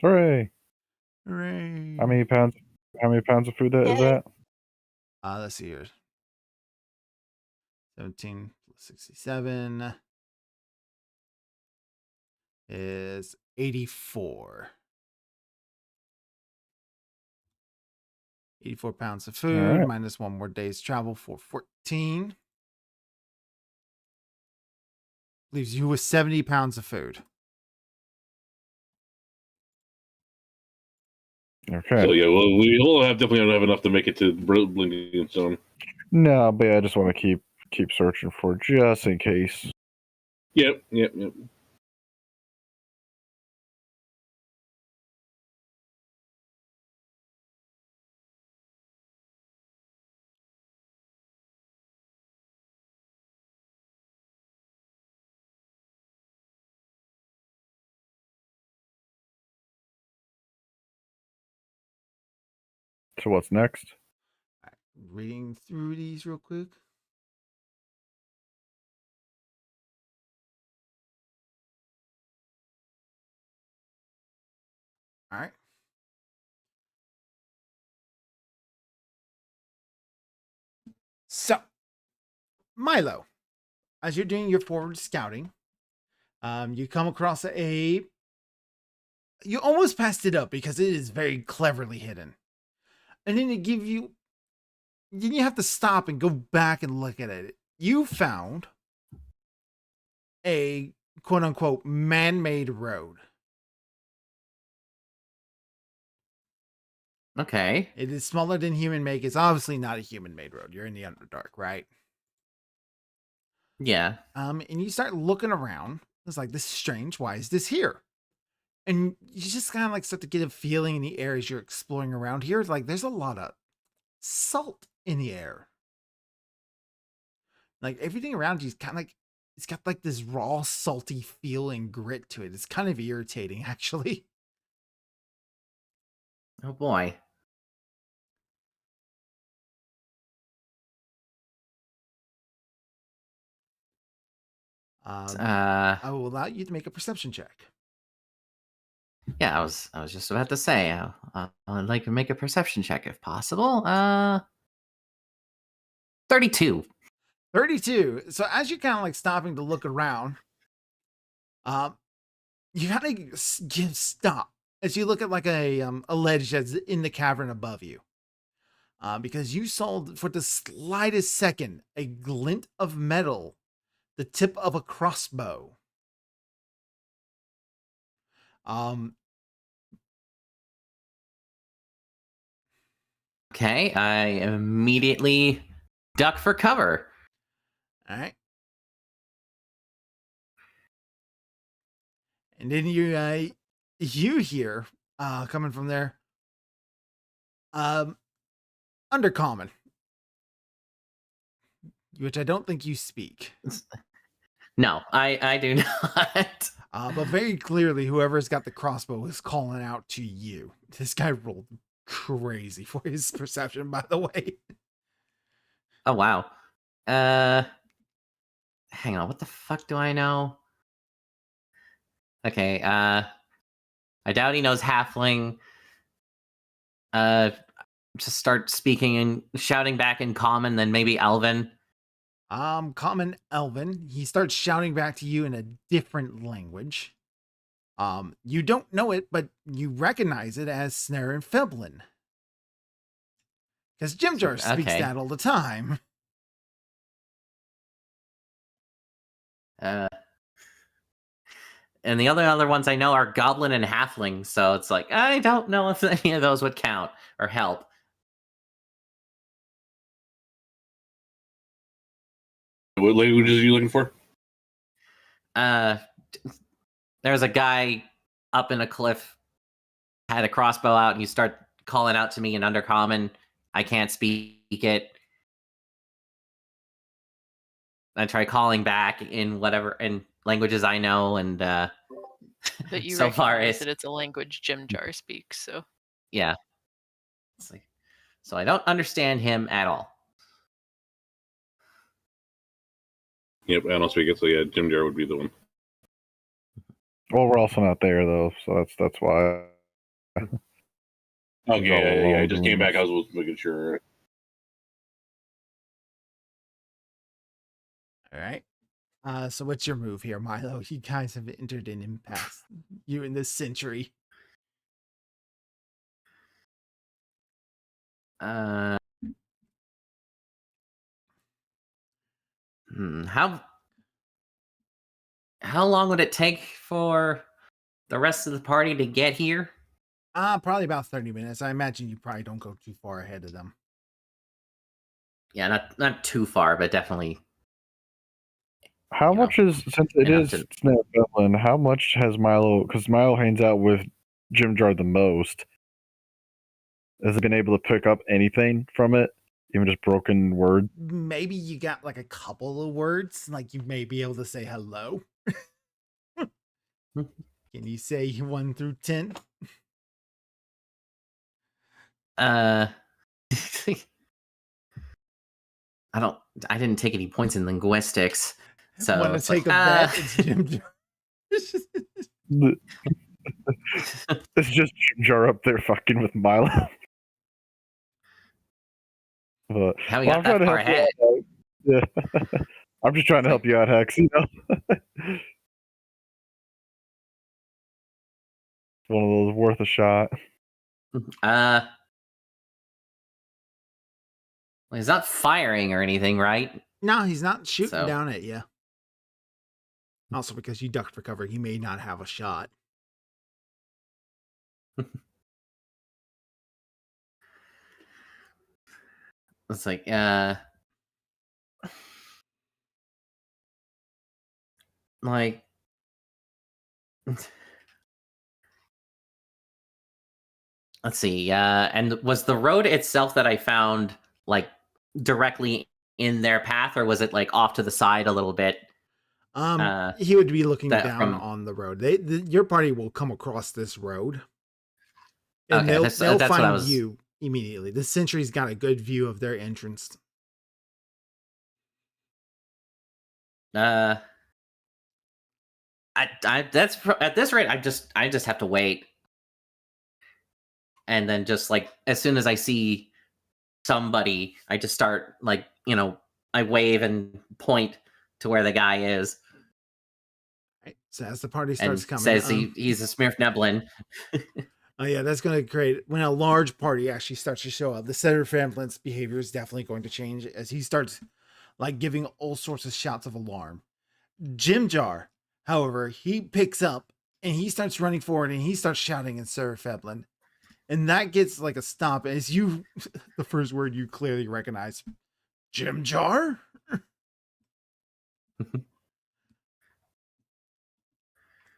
Hooray! Hooray. How many pounds of food that is Yay. that? Let's see here. 17 plus 67 is 84. 84 pounds of food, right. minus 1 more day's travel for 14. Leaves you with 70 pounds of food. Okay. So yeah, well, we'll definitely don't have enough to make it to Blinking Stone. No, but I just want to keep searching for just in case. Yep. So what's next? Reading through these real quick. All right. So, Milo, as you're doing your forward scouting, you come across you almost passed it up because it is very cleverly hidden. And then then you have to stop and go back and look at it. You found a quote unquote man-made road. Okay. It is smaller than human make. It's obviously not a human-made road. You're in the Underdark, right? Yeah. And you start looking around. It's like, this is strange. Why is this here? And you just kind of like start to get a feeling in the air as you're exploring around here. Like, there's a lot of salt in the air. Like, everything around you is kind of like, it's got like this raw, salty feel and grit to it. It's kind of irritating, actually. Oh boy. I will allow you to make a perception check. Yeah, I was just about to say, I'd like to make a perception check if possible. 32. 32. So as you're kind of like stopping to look around, you kind of stop as you look at like a ledge that's in the cavern above you. Because you saw for the slightest second a glint of metal, the tip of a crossbow. Okay, I immediately duck for cover. All right. And then you hear coming from there, undercommon, which I don't think you speak. No, I do not. But very clearly, whoever's got the crossbow is calling out to you. This guy rolled crazy for his perception, by the way. Oh wow. Hang on, what the fuck do I know? Okay, I doubt he knows halfling. Just start speaking and shouting back in common, then maybe elven. Common elven. He starts shouting back to you in a different language. You don't know it, but you recognize it as Snare and Feblin. Because Jimjar speaks Okay. that all the time. And the other ones I know are goblin and halfling, so it's like I don't know if any of those would count or help. What languages are you looking for? There's a guy up in a cliff, had a crossbow out, and you start calling out to me in Undercommon. I can't speak it. I try calling back in languages I know, and But you so far recognize that it's a language Jimjar speaks, so yeah. It's like, so I don't understand him at all. Yep, I don't speak it, so yeah, Jimjar would be the one. Well, we're also not there though, so that's why. Okay, yeah, I just came back. I was making sure. All right. So what's your move here, Milo? You guys have entered an impasse. You in this century. Uh, how long would it take for the rest of the party to get here? Probably about 30 minutes. I imagine you probably don't go too far ahead of them. Yeah, not too far, but definitely. How You know, much is, since it enough is to- Snap Dublin, how much has Milo, because Milo hangs out with Jim Jar the most, has he been able to pick up anything from it? Even just broken word? Maybe you got like a couple of words, like you may be able to say hello. Can you say 1 through 10? I didn't take any points in linguistics. So Want to it's like, take a bet? It's Jim Jar. It's just Jim Jar up there fucking with Milo. But, how we well, got that far help you ahead. out, yeah. I'm just trying to help you out, Hex, you know? One of those worth a shot. He's not firing or anything, right? No, he's not shooting So- down at you. Also, because you ducked for cover, he may not have a shot. It's like, like, let's see. And was the road itself that I found like directly in their path, or was it like off to the side a little bit? He would be looking that down from- on the road. Your party will come across this road, and Okay, they'll that's what I find was- you immediately. The sentry's got a good view of their entrance. I that's at this rate. I just have to wait, and then just like as soon as I see somebody, I just start like I wave and point to where the guy is, Right. So as the party and starts coming, says he's a Smurf Neblin. oh yeah, that's going to create when a large party actually starts to show up. The Senator Framplin's behavior is definitely going to change as he starts like giving all sorts of shouts of alarm. Jim Jar, however, he picks up and he starts running forward and he starts shouting in Sarah Feblin. And that gets like a stop as you, the first word you clearly recognize, Jim Jar?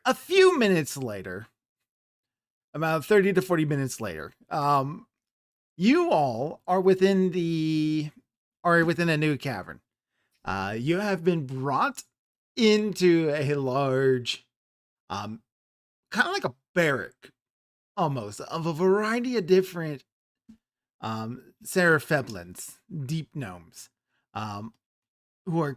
A few minutes later, about 30 to 40 minutes later, you all are within a new cavern. You have been brought into a large, kind of like a barrack, almost, of a variety of different Sarah Feblins, deep gnomes, who are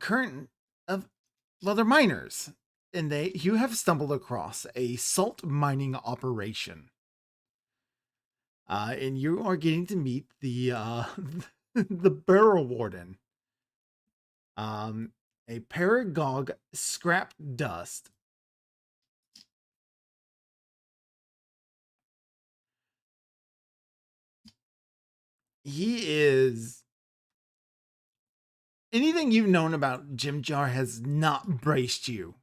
they're miners, and you have stumbled across a salt mining operation. And you are getting to meet the the barrel warden, a Paragog Scrap Dust. He is anything you've known about Jim Jar has not braced you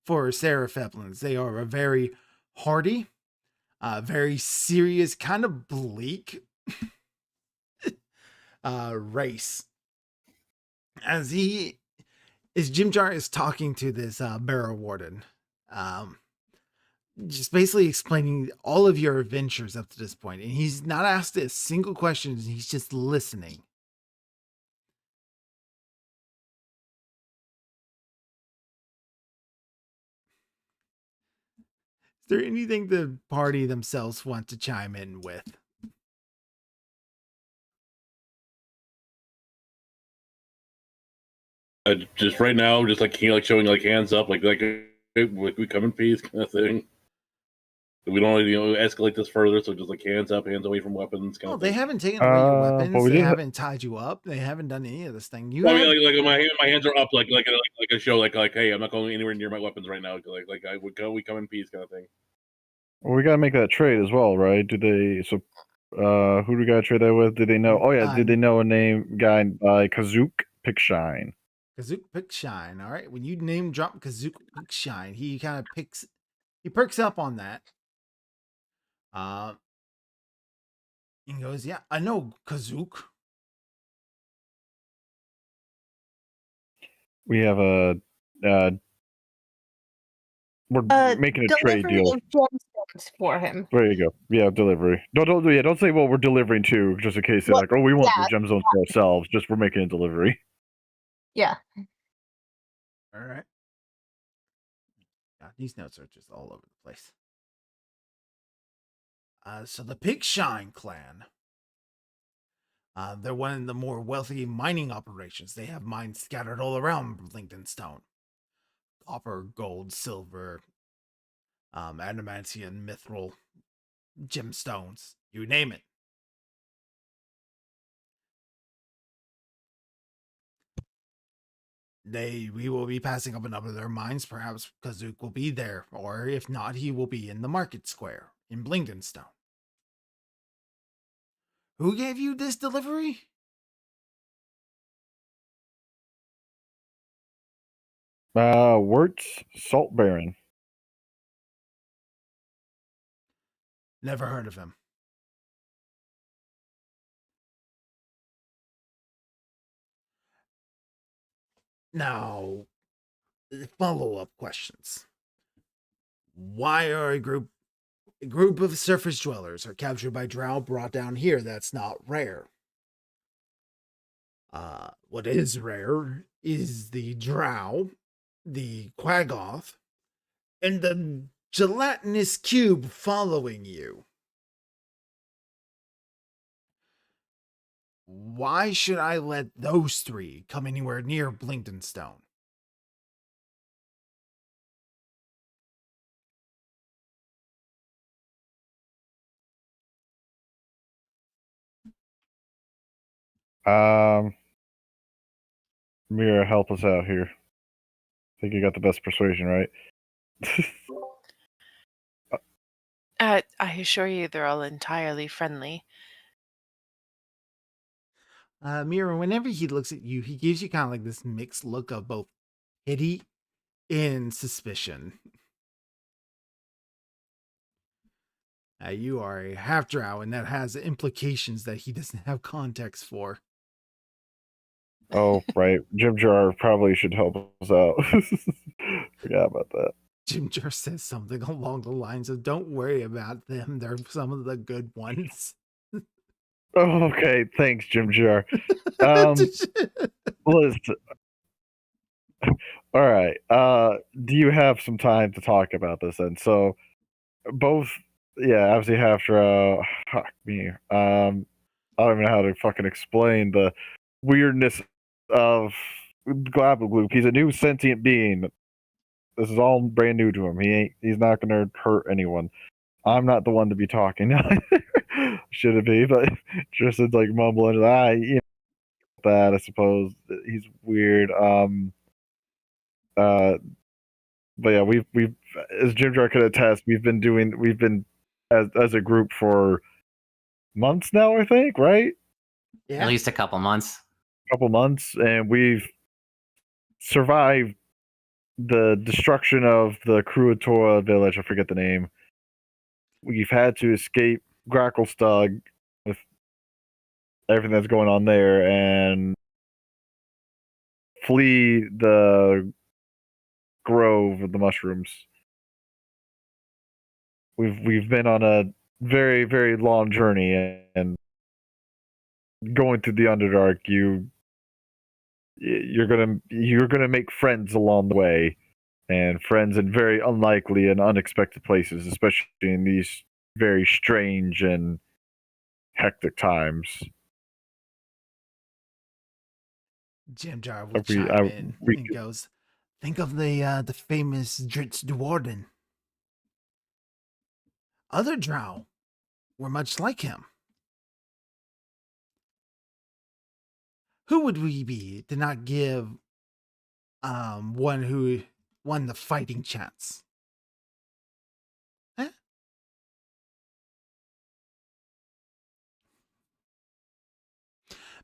for Sarah Feblins. They are a very hardy, very serious, kind of bleak race. As Jim Jar is talking to this barrel warden, just basically explaining all of your adventures up to this point, and he's not asked a single question. He's just listening. Is there anything the party themselves want to chime in with? Just right now, just like showing like hands up, like hey, we come in peace kind of thing. We don't escalate this further, so just like hands up, hands away from weapons. Kind Oh, of they thing. haven't taken away your but weapons. we They did ha- haven't tied you up. They haven't done any of this thing. You Well, I have- mean, like my hands are up, like a show, like hey, I'm not going anywhere near my weapons right now. Like I would go, we come in peace, kind of thing. Well, we gotta make that trade as well, right? So Who do we gotta trade that with? Did they know? Oh yeah, did they know a name guy by Kazook Pickshine? Kazook Pickshine. All right. When you name drop Kazook Pickshine, he kind of perks up on that. And goes, yeah, I know Kazook. We have a we're making a trade Delivery deal. of gemstones for him. There you go. Yeah, delivery. Don't say what we're delivering to, just in case they're Well, like, oh, we want yeah. the gemstones for ourselves. Just we're making a delivery. Yeah. All right. God, these notes are just all over the place. So the Pickshine clan. They're one of the more wealthy mining operations. They have mines scattered all around Blingdenstone. Copper, gold, silver, adamantium, mithril, gemstones, you name it. We will be passing up a number of their mines. Perhaps Kazook will be there, or if not, he will be in the market square in Blingdenstone. Who gave you this delivery? Wirtz Salt Baron. Never heard of him. Now, follow-up questions. Why are a group of surface dwellers are captured by drow brought down here? That's not rare. What is rare is the drow, the quaggoth, and the gelatinous cube following you. Why should I let those three come anywhere near Blingdenstone? Mira, help us out here. I think you got the best persuasion, right? I assure you, they're all entirely friendly. Mira, whenever he looks at you, he gives you kind of like this mixed look of both pity and suspicion. You are a half drow, and that has implications that he doesn't have context for. Oh, right. Jim Jar probably should help us out. Forgot about that. Jim Jar says something along the lines of, don't worry about them. They're some of the good ones. Oh, okay. Thanks, Jim Jar. Listen. All right. Do you have some time to talk about this then? So both, yeah, obviously half drow. Fuck me. I don't even know how to fucking explain the weirdness of Glabagloop. He's a new sentient being. This is all brand new to him. He's not gonna hurt anyone. I'm not the one to be talking. Should it be? But Tristan's like mumbling, you know, that I suppose he's weird. But yeah, we've as Jim Jar could attest, we've been as a group for months now, I think, right? Yeah. At least a couple months. Couple months, and we've survived the destruction of the Kruatoa village. I forget the name. We've had to escape Gracklestug with everything that's going on there and flee the grove of the mushrooms. We've been on a very, very long journey, and going through the Underdark, you're gonna make friends along the way, and friends in very unlikely and unexpected places, especially in these very strange and hectic times. Jim Jar will chime in we- and goes, think of the famous Dritz Duarden. Other drow were much like him. Who would we be to not give one who won the fighting chance? Huh?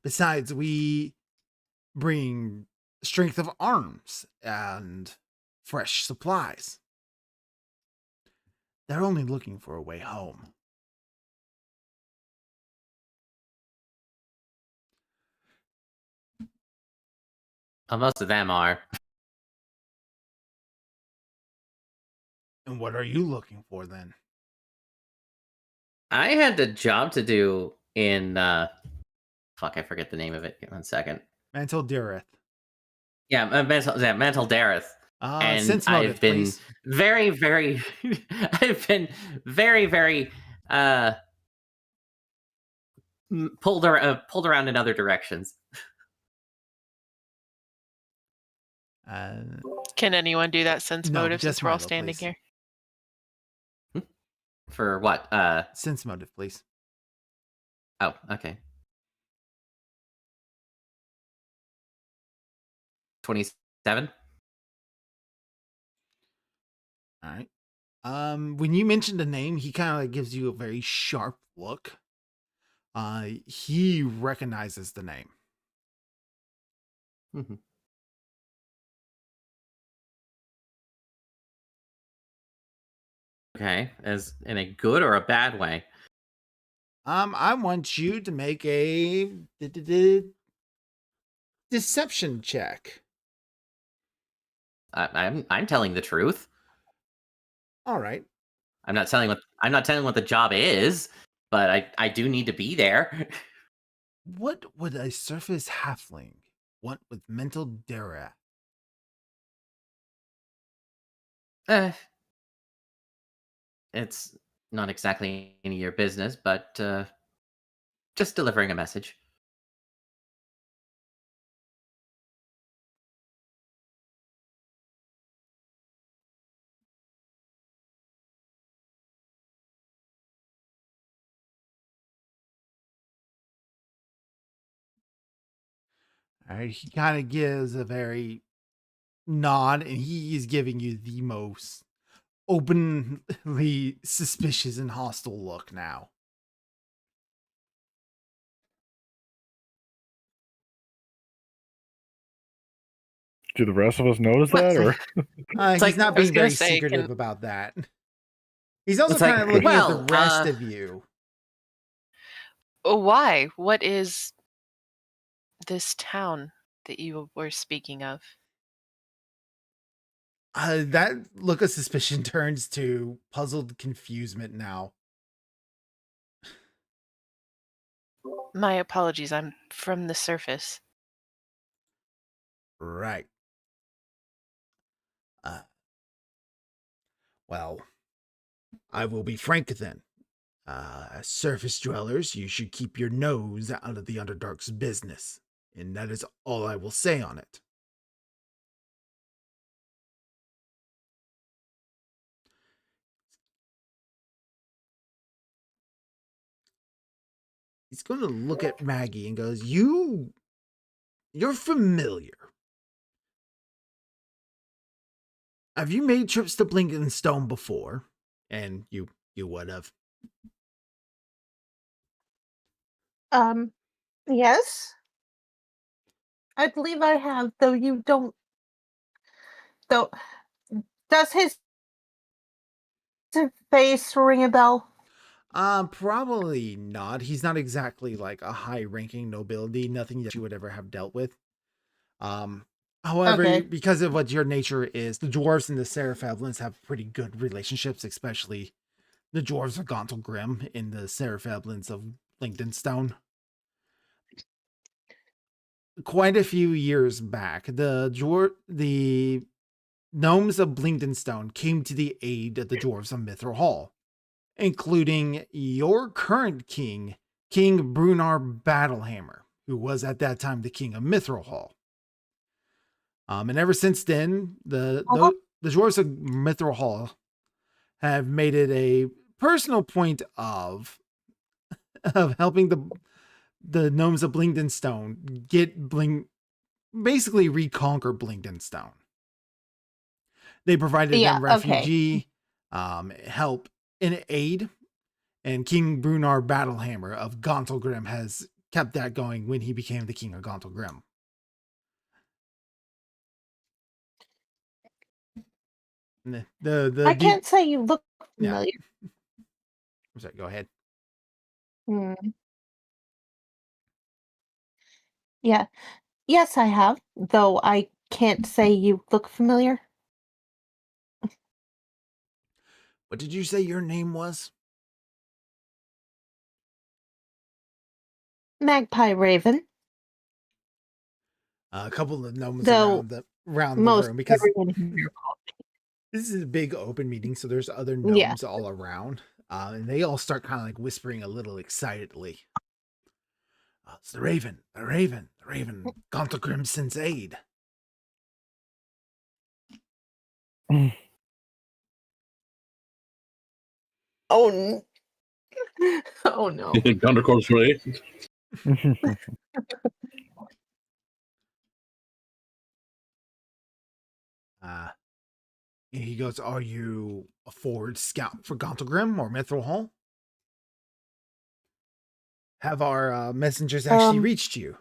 Besides, we bring strength of arms and fresh supplies. They're only looking for a way home. Most of them are. And what are you looking for then? I had a job to do in fuck, I forget the name of it. Give me 1 second. Mantle Dirith. Yeah, Mantle Dareth. And Sense motive, I've been please. very, very I've been very, very pulled around in other directions. Can anyone do that sense No, motive just since we're all Milo, standing please. here? For what? Sense motive, please. Oh, okay. 27. All right. When you mentioned the name, he kind of gives you a very sharp look. He recognizes the name. Mhm. Okay, as in a good or a bad way? I want you to make a deception check. I'm telling the truth. All right. I'm not telling what the job is, but I do need to be there. What would a surface halfling want with mental Dara? It's not exactly any of your business, but just delivering a message. All right. He kind of gives a very nod, and he is giving you the most openly suspicious and hostile look now. Do the rest of us notice that, or He's like- not I was being gonna very say, secretive can- about that. He's also It's like, kind of looking at the well, rest of you. Why? What is this town that you were speaking of? That look of suspicion turns to puzzled confusement now. My apologies, I'm from the surface. Right. Well, I will be frank then. As surface dwellers, you should keep your nose out of the Underdark's business, and that is all I will say on it. He's going to look at Maggie and goes, You're familiar. Have you made trips to Blinkenstone before? And you would have. Yes. I believe I have, though you don't. Though, does his face ring a bell? Probably not. He's not exactly like a high-ranking nobility. Nothing that you would ever have dealt with. However, Okay. because of what your nature is, the dwarves and the Seraphevlins have pretty good relationships, especially the dwarves of Gauntled Grim and the Seraphevlins of Blinkenstone. Quite a few years back, the gnomes of Blinkenstone came to the aid of the dwarves of Mithril Hall, including your current king, King Brunar Battlehammer, who was at that time the king of Mithril Hall. And ever since then, the dwarves of Mithril Hall have made it a personal point of helping the gnomes of Blinkenstone basically reconquer Blinkenstone. They provided Yeah, them okay. refugee, help and aid, and King Brunar Battlehammer of Gauntled Grim has kept that going when he became the king of Gontal Grim. The I can't say you look Yeah. familiar. I'm sorry, go ahead. Hmm. Yeah. Yes, I have, though I can't say you look familiar. What did you say your name was? Magpie Raven, A couple of gnomes though around the most room, because everyone here this is a big open meeting, so there's other Yeah. gnomes all around, and they all start kind of like whispering a little excitedly. It's the Raven, the Raven, the Raven. Gontal Grim sends aid. Oh, oh no. Countercourse for me. And he goes, "Are you a forward scout for Gontal Grim or Mithril Hall? Have our messengers actually reached you?"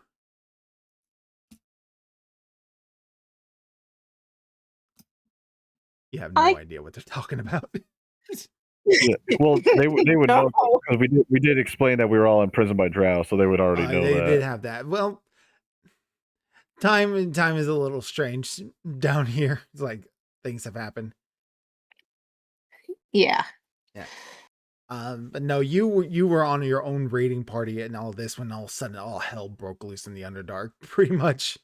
You have no idea what they're talking about. Yeah. Well, they would know No. because we did explain that we were all imprisoned by Drow, so they would already know They that. did have that. Well, time is a little strange down here. It's like things have happened. Yeah. But no, you were on your own raiding party and all this when all of a sudden all hell broke loose in the Underdark, pretty much.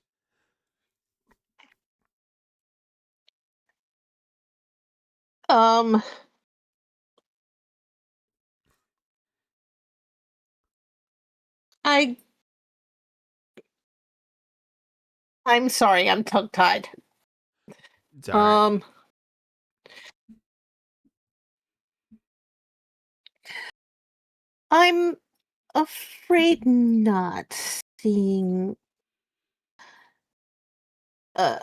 I'm sorry, I'm tongue-tied. It's all right. I'm afraid not seeing uh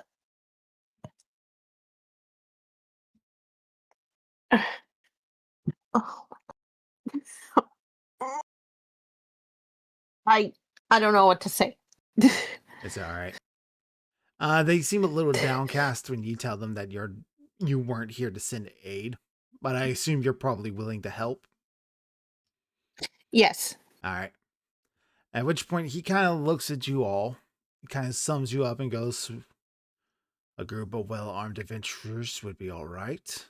oh, I don't know what to say. It's all right. They seem a little downcast when you tell them that you weren't here to send aid, but I assume you're probably willing to help. Yes. All right. At which point he kind of looks at you all, kind of sums you up and goes, "A group of well-armed adventurers would be all right."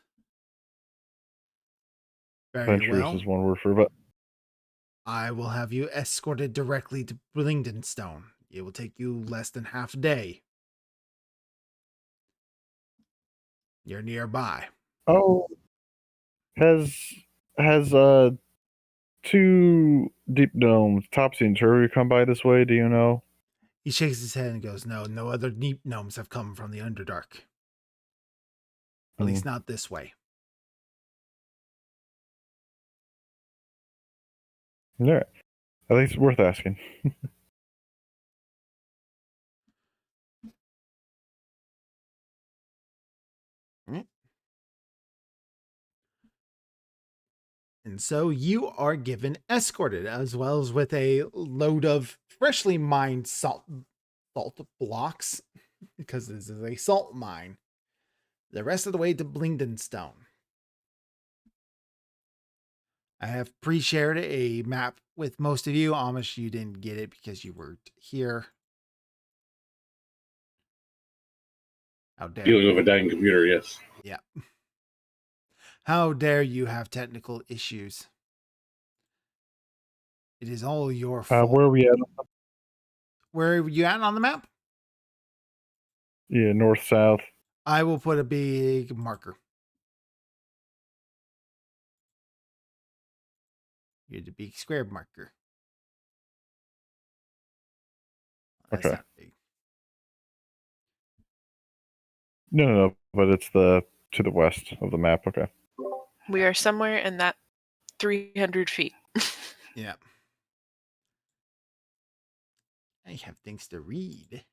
Very Adventurous well. is one word for, but I will have you escorted directly to Blingdenstone. It will take you less than half a day. You're nearby. oh, has two deep gnomes, Topsy and Turvy, come by this way? Do you know? He shakes his head and goes, no other deep gnomes have come from the Underdark. At least not this way. All right. At least it's worth asking. And so you are given escorted, as well as with a load of freshly mined salt blocks, because this is a salt mine, the rest of the way to Blingdenstone. I have pre-shared a map with most of you. Amish, you didn't get it because you weren't here. How dare Dealing you? with a dying computer, yes. Yeah. How dare you have technical issues? It is all your fault. Where are we at? Where are you at on the map? Yeah, north, south. I will put a big marker. Here's the big square marker. That's Okay. not big. No, but it's to the west of the map. Okay. We are somewhere in that 300 feet. Yeah. I have things to read.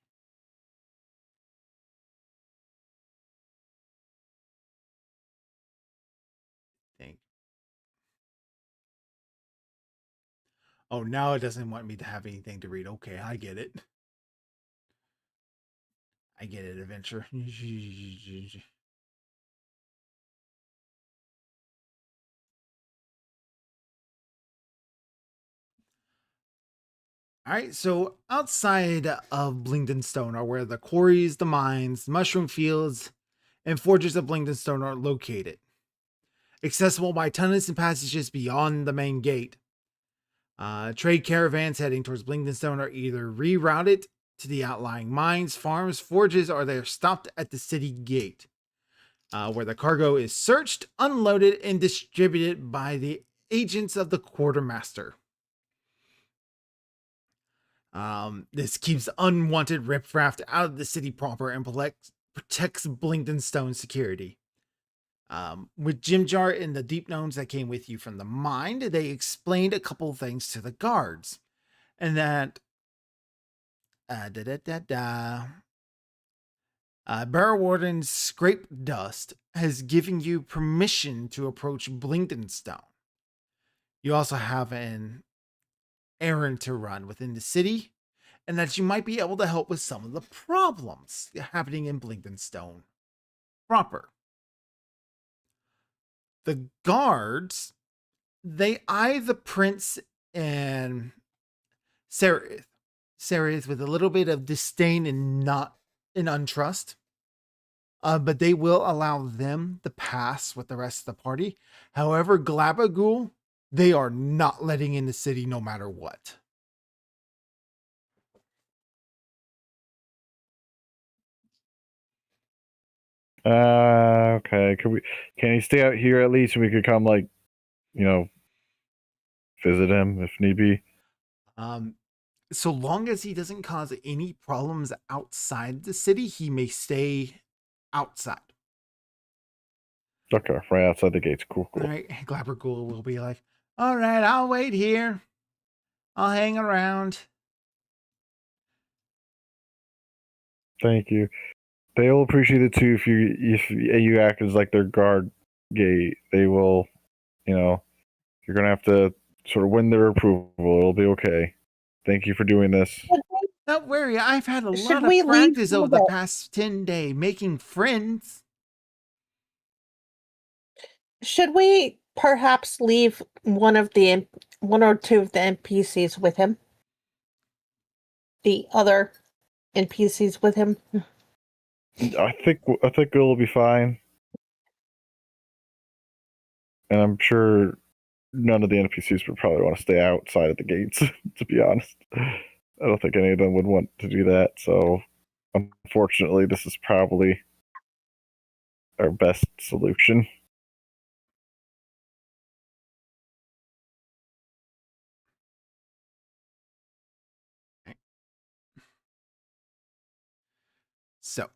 Oh, now it doesn't want me to have anything to read. Okay, I get it. I get it, adventure. All right, so outside of Blingdenstone are where the quarries, the mines, mushroom fields, and forges of Blingdenstone are located. Accessible by tunnels and passages beyond the main gate. Trade caravans heading towards Blingdenstone are either rerouted to the outlying mines, farms, forges, or they're stopped at the city gate, where the cargo is searched, unloaded, and distributed by the agents of the quartermaster. This keeps unwanted riffraff out of the city proper and protects Blingdenstone's security. With Jimjar and the deep gnomes that came with you from the mine, they explained a couple of things to the guards, and that Barrow Warden's Scrape Dust has given you permission to approach Blingdenstone. You also have an errand to run within the city, and that you might be able to help with some of the problems happening in Blingdenstone proper. The guards, they eye the prince and Sereth with a little bit of disdain and not an untrust. But they will allow them to pass with the rest of the party. However, Glabagul, they are not letting in the city no matter what. Okay. Can he stay out here at least, and we could come, like, visit him if need be? So long as he doesn't cause any problems outside the city, he may stay outside. Okay, right outside the gates. Cool. All right, Glabberghoul will be like, all right, I'll wait here. I'll hang around. Thank you. They will appreciate it too if you act as like their guard gate. They will, you're gonna have to sort of win their approval. It'll be okay. Thank you for doing this. Don't worry, I've had a lot Should of we leave practice over the the- past 10 days making friends. Should we perhaps leave one or two of the NPCs with him? The other NPCs with him? I think it'll be fine, and I'm sure none of the NPCs would probably want to stay outside of the gates. To be honest, I don't think any of them would want to do that. So, unfortunately, this is probably our best solution. So,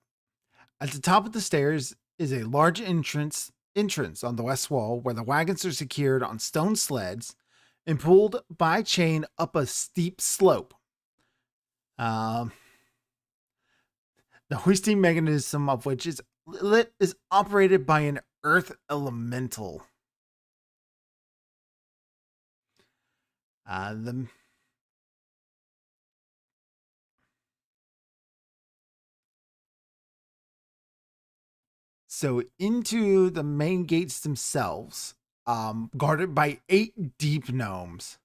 at the top of the stairs is a large entrance on the west wall where the wagons are secured on stone sleds and pulled by chain up a steep slope. The hoisting mechanism of which is operated by an earth elemental. So into the main gates themselves, guarded by 8 deep gnomes.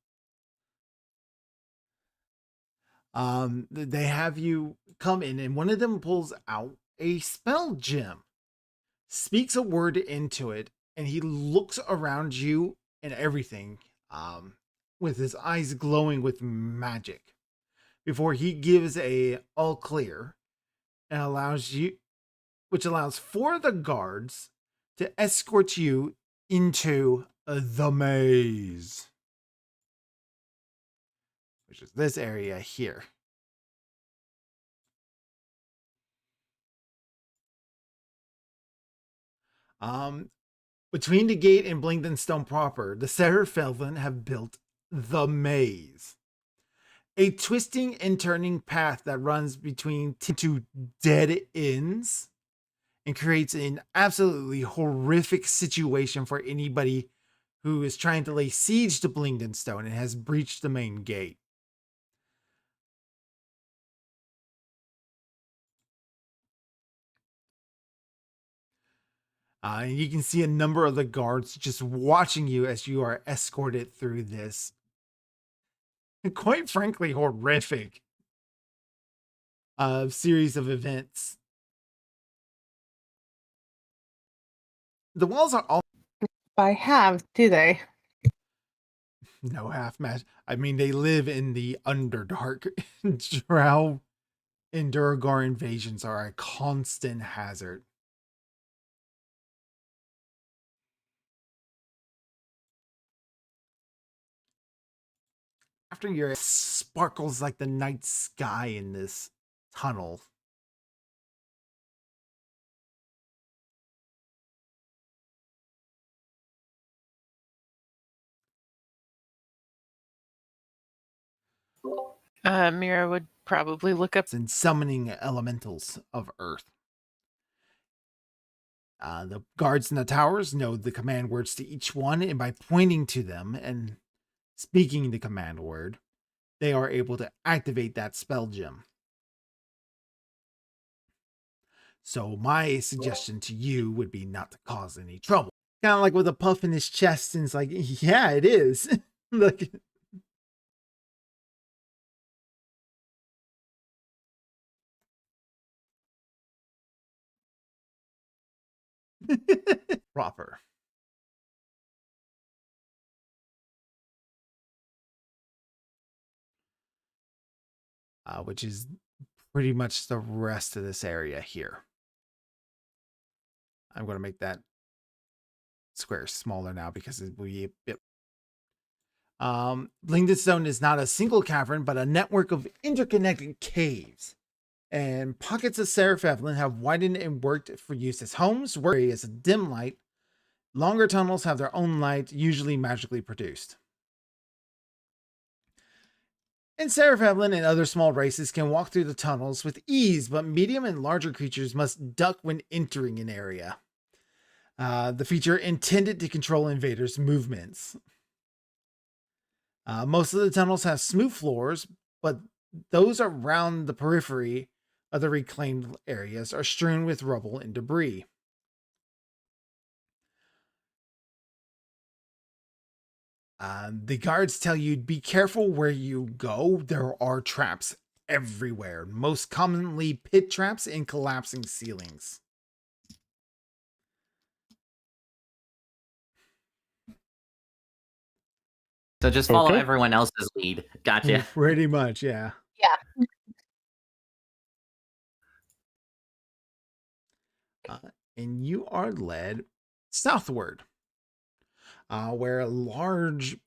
They have you come in, and one of them pulls out a spell gem, speaks a word into it, and he looks around you and everything, with his eyes glowing with magic, before he gives a all clear and which allows 4 of the guards to escort you into the maze, which is this area here. Between the gate and Blingdenstone proper, the Seraphelven have built the maze, a twisting and turning path that runs between 2 dead ends and creates an absolutely horrific situation for anybody who is trying to lay siege to Blingdenstone and has breached the main gate. And you can see a number of the guards just watching you as you are escorted through this, quite frankly, horrific series of events. The walls are all By half, do they? no half match. I mean, they live in the Underdark. Drow and Duergar invasions are a constant hazard. After your sparkles like the night sky in this tunnel. Mira would probably look up. And summoning elementals of Earth. The guards in the towers know the command words to each one, and by pointing to them and speaking the command word, they are able to activate that spell gem. So my suggestion to you would be not to cause any trouble. Kind of like with a puff in his chest, and it's like, yeah, it is. Look. Proper. Which is pretty much the rest of this area here. I'm going to make that square smaller now because it will be a bit. Blingdenstone is not a single cavern, but a network of interconnected caves. And pockets of Seraph-Evelyn have widened and worked for use as homes, work as a dim light. Longer tunnels have their own light, usually magically produced. And Seraph-Evelyn and other small races can walk through the tunnels with ease, but medium and larger creatures must duck when entering an area. The feature intended to control invaders' movements. Most of the tunnels have smooth floors, but those around the periphery of the reclaimed areas are strewn with rubble and debris. The guards tell you be careful where you go. There are traps everywhere, most commonly pit traps and collapsing ceilings. So just follow Okay. everyone else's lead. Gotcha. Pretty much, yeah. Yeah. And you are led southward, where large,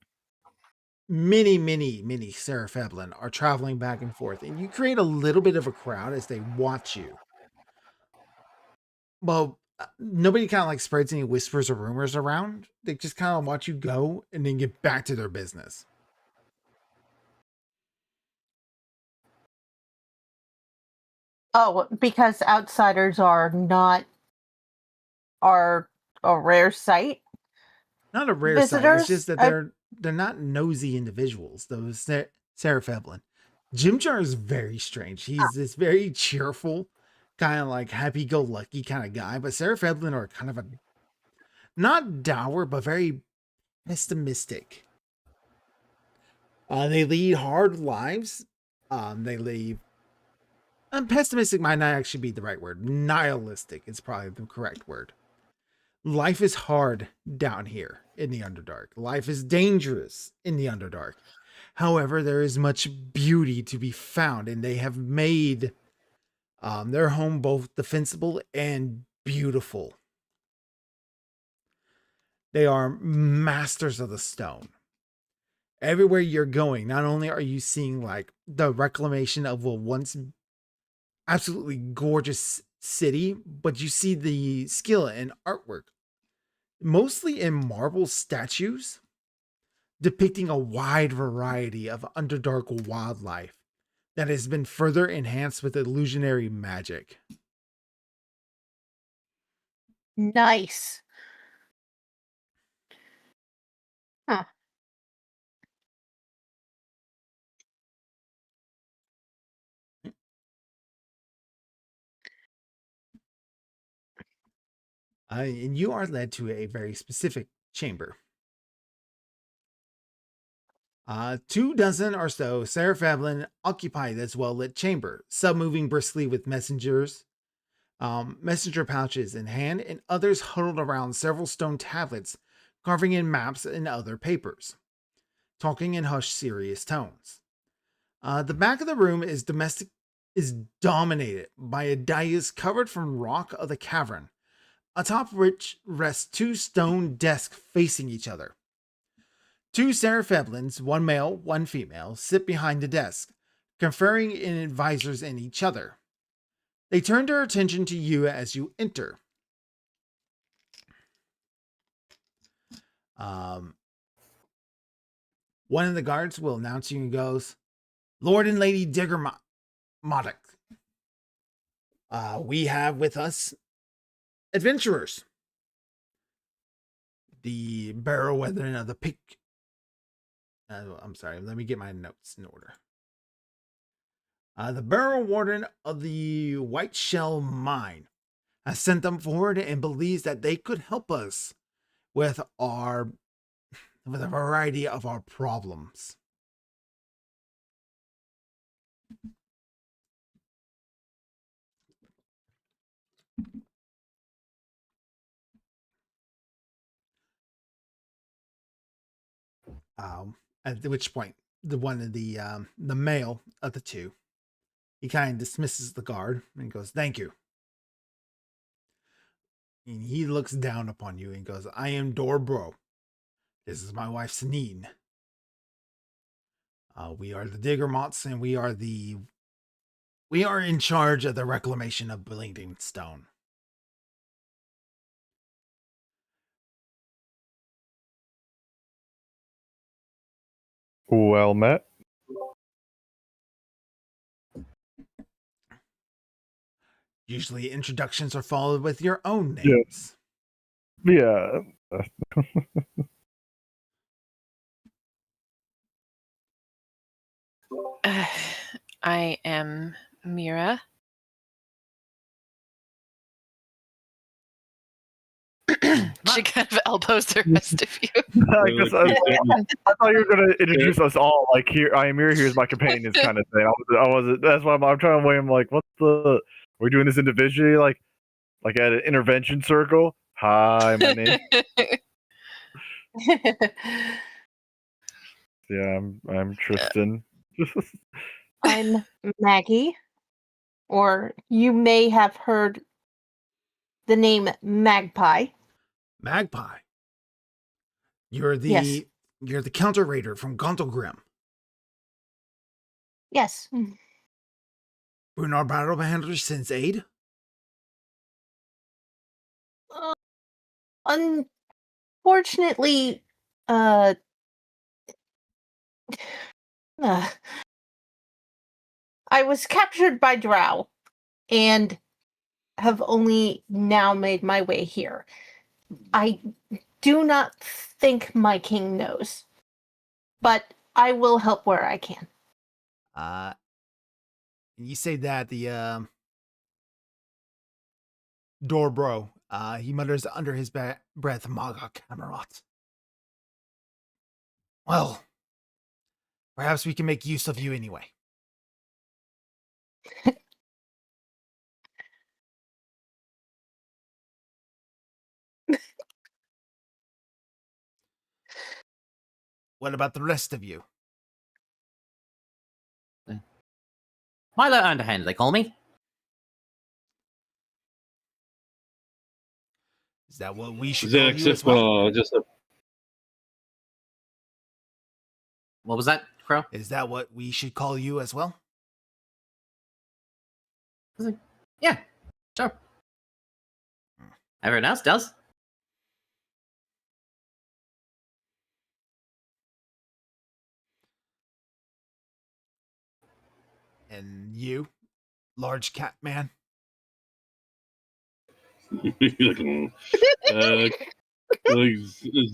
many Seraph-Evelyn are traveling back and forth, and you create a little bit of a crowd as they watch you. Well, nobody kind of like spreads any whispers or rumors around. They just kind of watch you go and then get back to their business. Oh, because outsiders are a rare sight. Not a rare sight. It's Visitors? just that they're not nosy individuals. Those Seraph-Evelyn. Jimjar is very strange. He's this very cheerful, kind of like happy-go-lucky kind of guy. But Seraph-Evelyn are kind of a not dour, but very pessimistic. They lead hard lives. They lead. Pessimistic might not actually be the right word. Nihilistic is probably the correct word. Life is hard down here in the Underdark. Life is dangerous in the Underdark. However, there is much beauty to be found, and they have made their home both defensible and beautiful. They are masters of the stone. Everywhere you're going, not only are you seeing like the reclamation of a once absolutely gorgeous city, but you see the skill and artwork, mostly in marble statues, depicting a wide variety of Underdark wildlife that has been further enhanced with illusionary magic. Nice. Huh. And you are led to a very specific chamber. 24 or so Seraphevlin occupy this well-lit chamber, sub-moving briskly with messenger pouches in hand, and others huddled around several stone tablets, carving in maps and other papers, talking in hushed, serious tones. The back of the room is dominated by a dais covered from rock of the cavern, atop which rest 2 stone desks facing each other. 2 Seraphevlins, one male, one female, sit behind the desk, conferring in advisors in each other. They turn their attention to you as you enter. One of the guards will announce you and goes, Lord and Lady Digger Modok. We have with us adventurers. The Barrow Weathering of the Peak. I'm sorry, let me get my notes in order. The Barrow Warden of the White Shell Mine has sent them forward and believes that they could help us with a variety of our problems. At which point, the male of the 2, he kind of dismisses the guard and goes, "Thank you." And he looks down upon you and goes, "I am Dorbro. This is my wife, Sanine. We are the Diggermots, and we are in charge of the reclamation of Bleeding Stone." Well met. Usually introductions are followed with your own names. Yeah. I am Mira. She kind of elbows the rest of you. I thought you were gonna introduce us all. Like, here, I am here. Here's my companions, kind of thing. I wasn't. That's why I'm trying to weigh him. Like, what the? We're doing this individually, like at an intervention circle. Hi, my name. Yeah, I'm Tristan. I'm Maggie, or you may have heard the name Magpie. Magpie. You're the Yes. You're the counter raider from Gontelgrim. Yes. Brunar Battle Handler sends aid. Unfortunately, I was captured by Drow and have only now made my way here. I do not think my king knows, but I will help where I can. You say that the Dorbro, he mutters under his breath, "Maga Camerot." Well, perhaps we can make use of you anyway. What about the rest of you? Milo Underhand, they call me. Is that what we should call you as well? What was that, Crow? Is that what we should call you as well? Yeah, sure. Everyone else does. And you, large cat man? Like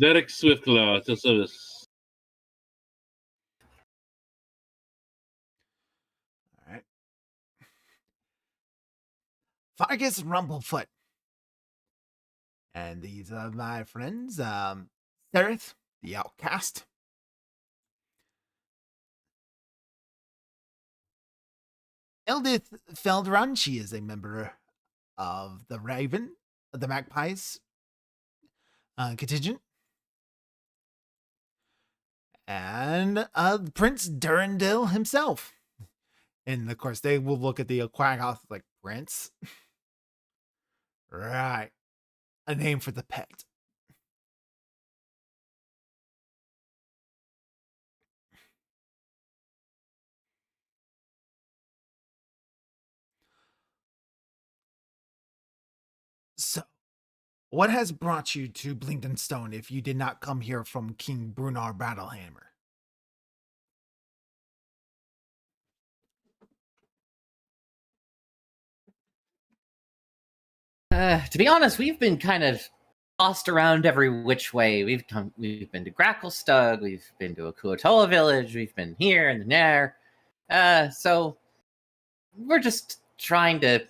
Zedek Swiftlaw to service. All right. Fargus Rumblefoot. And these are my friends, Sereth, the Outcast. Eldith Feldrun, she is a member of the Raven, the Magpies contingent. And Prince Durandil himself. And of course, they will look at the Quaggoth like, Prince? Right. A name for the pet. So, what has brought you to Blinkton Stone if you did not come here from King Brunar Battlehammer? To be honest, we've been kind of tossed around every which way. We've been to Gracklestug, we've been to Akuatoa village, we've been here and there. So we're just trying to,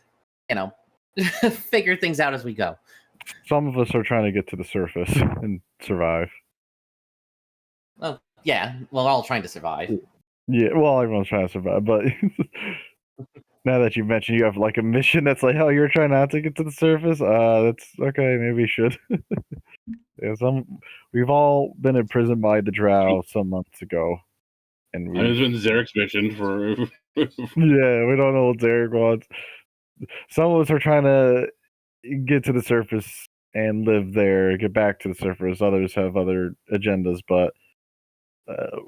figure things out as we go. Some of us are trying to get to the surface and survive. Well, yeah, we're all trying to survive. Yeah, well, everyone's trying to survive, but now that you mentioned you have like a mission that's like, oh, you're trying not to get to the surface. That's okay. Maybe we should. Yeah, we've all been imprisoned by the Drow some months ago, and It's been Zarek's mission for. Yeah, we don't know what Zarek wants. Some of us are trying to get to the surface and live there, get back to the surface. Others have other agendas, but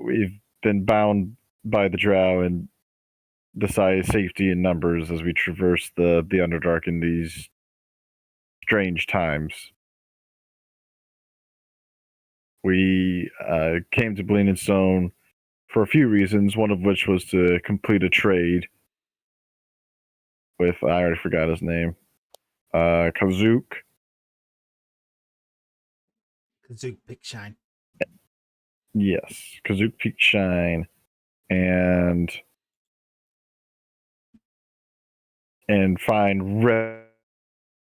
we've been bound by the Drow and decided safety in numbers as we traverse the Underdark in these strange times. We came to Bleeding Stone for a few reasons, one of which was to complete a trade with, I already forgot his name, Kazook. Kazook Pickshine. Yes, Kazook Peakshine, and find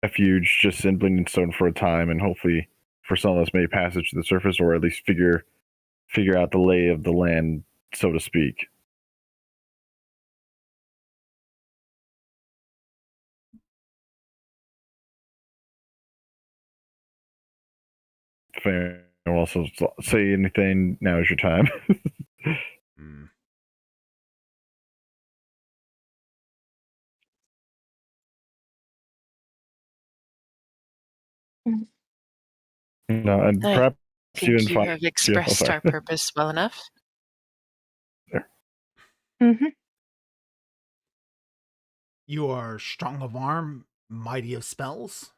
refuge just in Bleeding Stone for a time, and hopefully for some of us maybe passage to the surface, or at least figure out the lay of the land, so to speak. If anyone else wants to say anything, now is your time. No, and I perhaps think even you have expressed our purpose well enough. Mm-hmm. You are strong of arm, mighty of spells.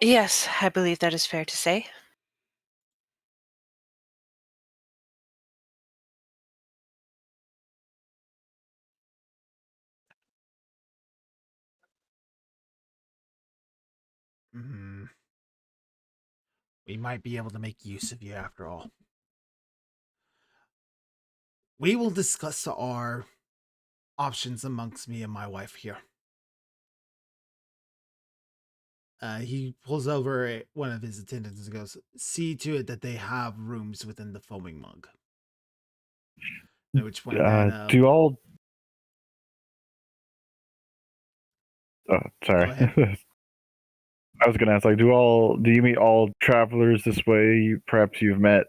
Yes, I believe that is fair to say. We might be able to make use of you after all. We will discuss our options amongst me and my wife here. He pulls over one of his attendants and goes, see to it that they have rooms within the foaming mug. At which point, do all... Oh, sorry. I was going to ask, like, do you meet all travelers this way? Perhaps you've met...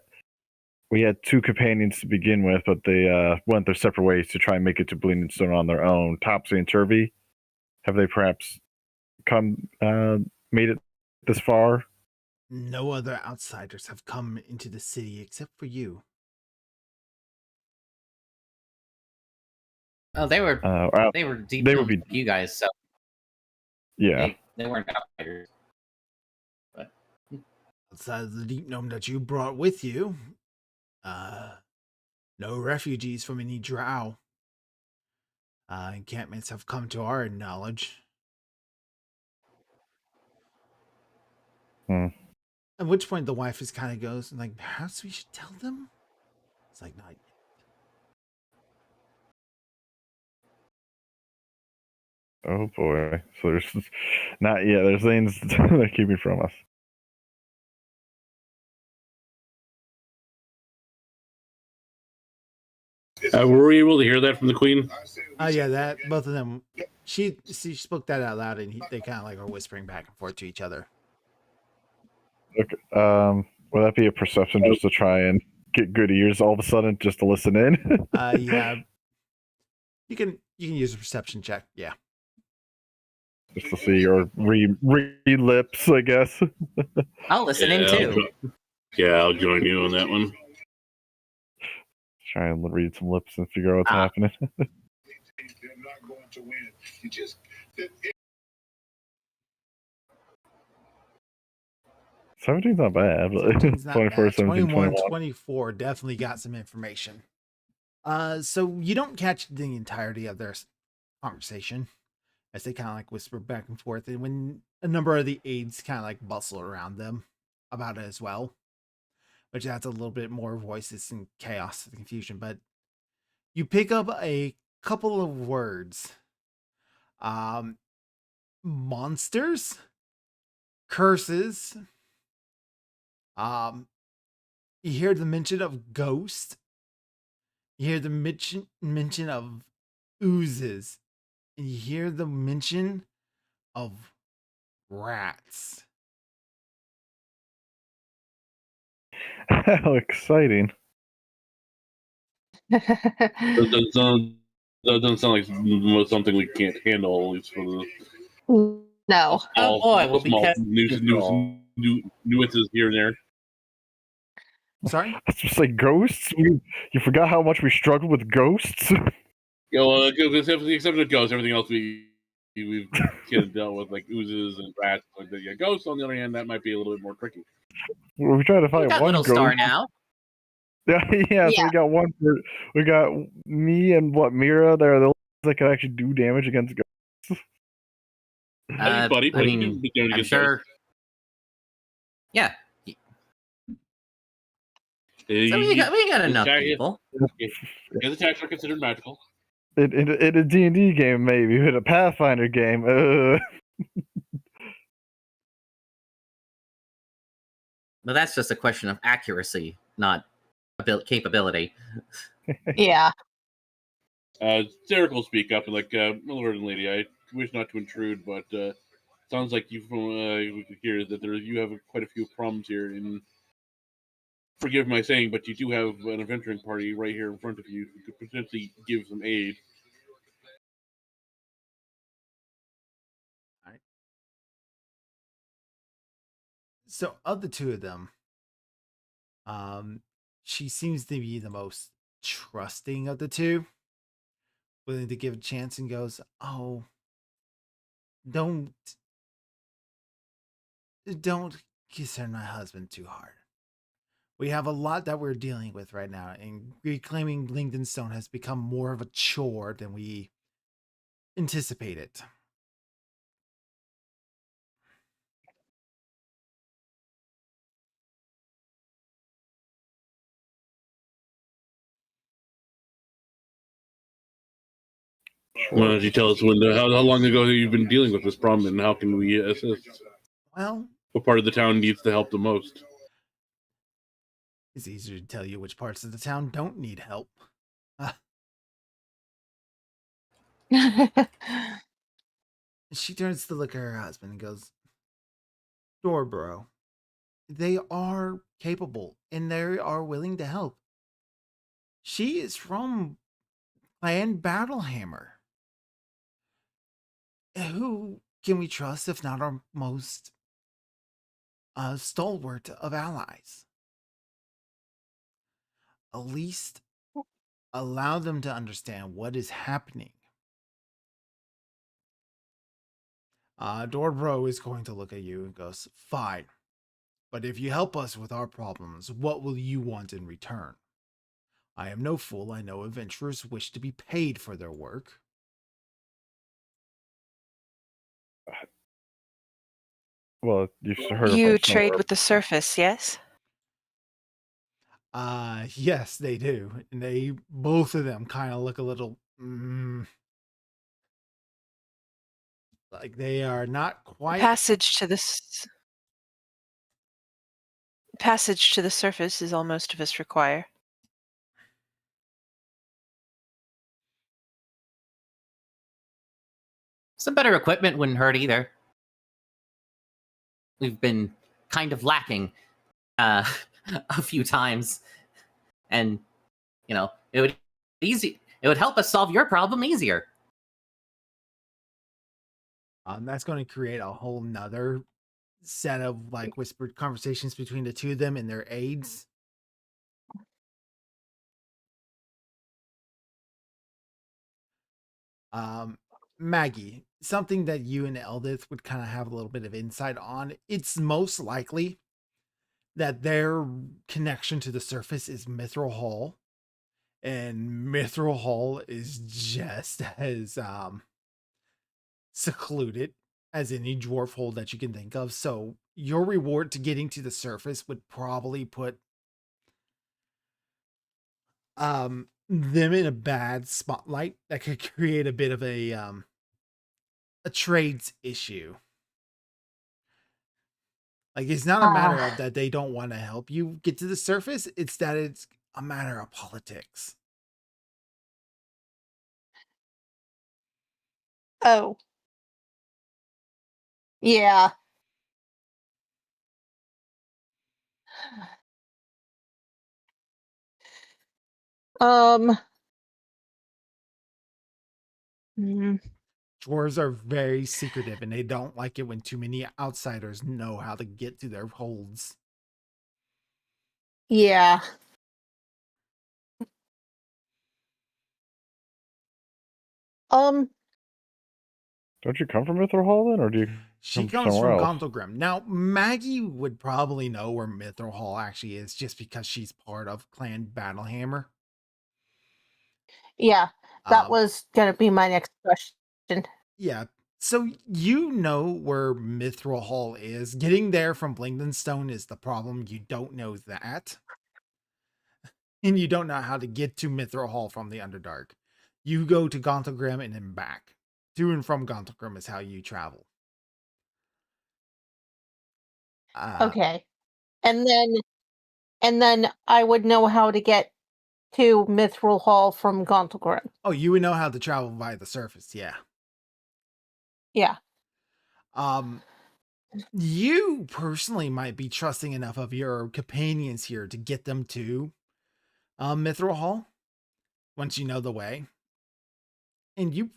We had two companions to begin with, but they went their separate ways to try and make it to Bleeding Stone on their own. Topsy and Turvy, have they perhaps made it this far? No other outsiders have come into the city except for you. Oh, they were deep. They would be you guys, so yeah. They weren't outsiders. But outside of the deep gnome that you brought with you, no refugees from any drow. encampments have come to our knowledge. Hmm. At which point the wife is kind of goes like, perhaps we should tell them. It's like, not yet. Oh boy. So there's not yet. There's things they're keeping from us. Were we able to hear that from the queen? Yeah, that both of them. She spoke that out loud, and they kind of like are whispering back and forth to each other. Okay. Would that be a perception just to try and get good ears all of a sudden just to listen in? Yeah. You can use a perception check. Yeah. Just to see or read lips, I guess. I'll listen in too. I'll join you on that one. Try and read some lips and figure out what's happening. 17's not bad. 17's not 24, bad. 17, 21, 24 definitely got some information. So you don't catch the entirety of their conversation as they kind of like whisper back and forth, and when a number of the aides kind of like bustle around them about it as well, which adds a little bit more voices and chaos and confusion. But you pick up a couple of words. Monsters, curses. You hear the mention of ghost. You hear the mention of oozes. And you hear the mention of rats. How exciting. That doesn't sound like something we can't handle, at least for the No. Oh boy, well, small because nuances here and there. Sorry? It's just like ghosts? You forgot how much we struggled with ghosts? Yeah, well, except for ghosts, everything else we've kind of dealt with, like oozes and rats, like that. Yeah, ghosts, on the other hand, that might be a little bit more tricky. We tried to we find got one Little ghost. Star now. Yeah, so Yeah. we got one. We got me and Mira. They're the ones that can actually do damage against ghosts. Buddy, I mean, I'm sure. Yeah. So we got enough people. His attacks are considered magical. In a D&D game, maybe, but a Pathfinder game, But that's just a question of accuracy, not capability. Yeah. Derek will speak up, like, Lord and Lady, I wish not to intrude, but sounds like you from we could hear that you have quite a few problems here. And forgive my saying, but you do have an adventuring party right here in front of you who could potentially give some aid. So of the two of them, she seems to be the most trusting of the two, willing to give a chance, and goes, "Oh, don't concern my husband too hard. We have a lot that we're dealing with right now, and reclaiming Lingdenstone has become more of a chore than we anticipated." Why don't you tell us how long ago you've been dealing with this problem, and how can we assist? Well, What part of the town needs the help the most? it's easier to tell you which parts of the town don't need help. She turns to look at her husband and goes, "Dorbro, they are capable and they are willing to help. She is from Clan Battlehammer. Who can we trust if not our most stalwart of allies? At least allow them to understand what is happening." Dorbro is going to look at you and goes, "Fine. But if you help us with our problems, what will you want in return? I am no fool. I know adventurers wish to be paid for their work. Well, you heard it You from trade Snore. with the surface, yes? Yes, they do. And they both of them kind of look a little like they are not quite. Passage to passage to the surface is all most of us require. Some better equipment wouldn't hurt either. We've been kind of lacking a few times, and it would help us solve your problem easier. That's going to create a whole nother set of like whispered conversations between the two of them and their aides. Maggie, something that you and Eldith would kind of have a little bit of insight on. It's most likely that their connection to the surface is Mithril Hall, and Mithril Hall is just as secluded as any dwarf hole that you can think of. So your reward to getting to the surface would probably put them in a bad spotlight that could create a bit of a trades issue. Like, it's not a matter of that they don't want to help you get to the surface, it's that it's a matter of politics. Oh. Yeah. Um. mm, Dwarves are very secretive and they don't like it when too many outsiders know how to get to their holds. Yeah. Um. Don't you come from Mithril Hall then, or do you She come comes somewhere from else? Gonthelgrim. Now, Maggie would probably know where Mithril Hall actually is just because she's part of Clan Battlehammer. Yeah. That Um, was gonna be my next question. Yeah. So you know where Mithril Hall is. Getting there from Blingdenstone is the problem. You don't know that. And you don't know how to get to Mithril Hall from the Underdark. You go to Gonthelgrim and then back. To and from Gonthelgrim is how you travel. Okay. And then I would know how to get to Mithril Hall from Gonthelgrim. Oh, you would know how to travel via the surface, yeah. Yeah. You personally might be trusting enough of your companions here to get them to Mithril Hall once you know the way. And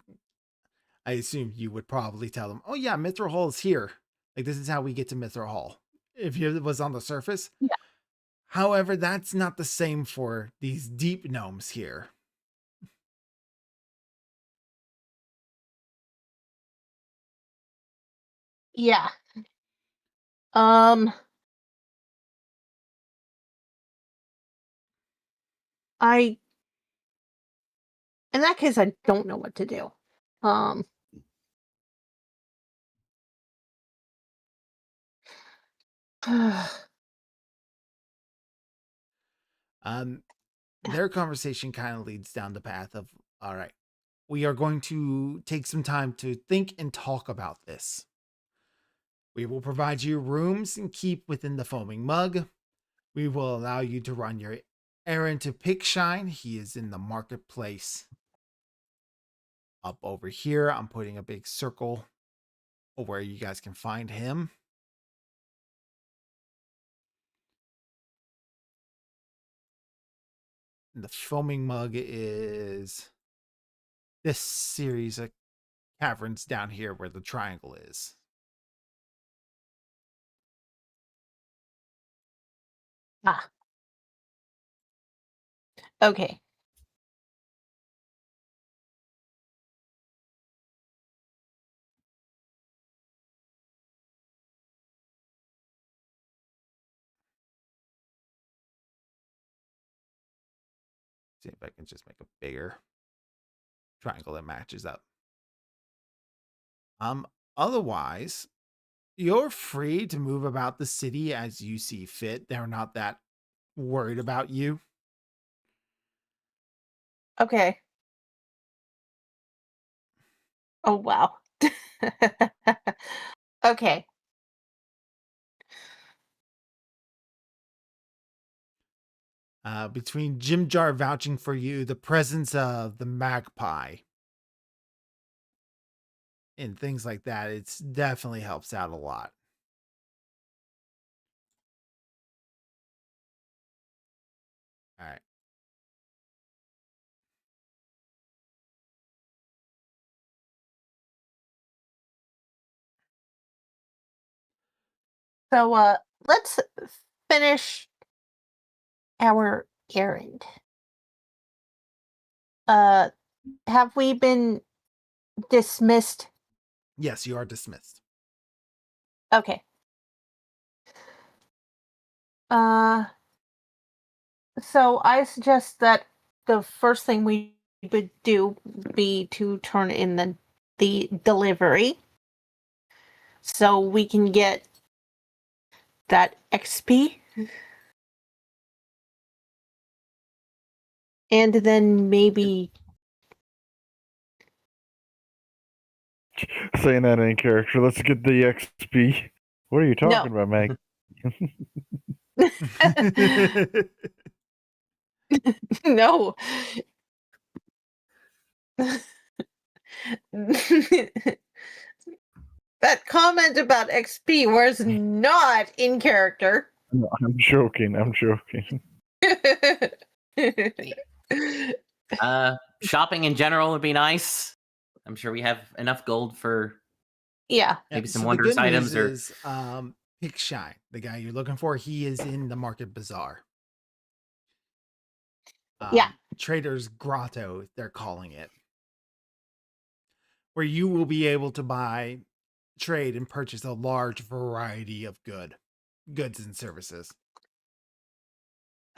I assume you would probably tell them, oh yeah, Mithril Hall is here. Like, this is how we get to Mithril Hall. If it was on the surface. Yeah. However, that's not the same for these deep gnomes here. Yeah. Um. In that case, I don't know what to do. Um. Their conversation kind of leads down the path of, all right, we are going to take some time to think and talk about this. We will provide you rooms and keep within the foaming mug. We will allow you to run your errand to Pickshine. He is in the marketplace. Up over here, I'm putting a big circle where you guys can find him. And the foaming mug is this series of caverns down here where the triangle is. Okay. See if I can just make a bigger triangle that matches up. Otherwise, you're free to move about the city as you see fit. They're not that worried about you. Okay. Oh, wow. Okay. Between Jim Jar vouching for you, the presence of the magpie, and things like that, it's definitely helps out a lot. All right. So, let's finish our errand. Have we been dismissed? Yes, you are dismissed. Okay. So I suggest that the first thing we would do be to turn in the delivery, so we can get that XP, and then maybe Saying that in character. Let's get the XP. What are you No. talking about, Meg? no. That comment about XP was not in character. No, I'm joking. I'm joking. Shopping in general would be nice. I'm sure we have enough gold for Yeah. maybe some so the wondrous good items news or is, Pick Shine, the guy you're looking for, he is in the Market Bazaar. Yeah. Trader's Grotto, they're calling it, where you will be able to buy, trade, and purchase a large variety of goods and services.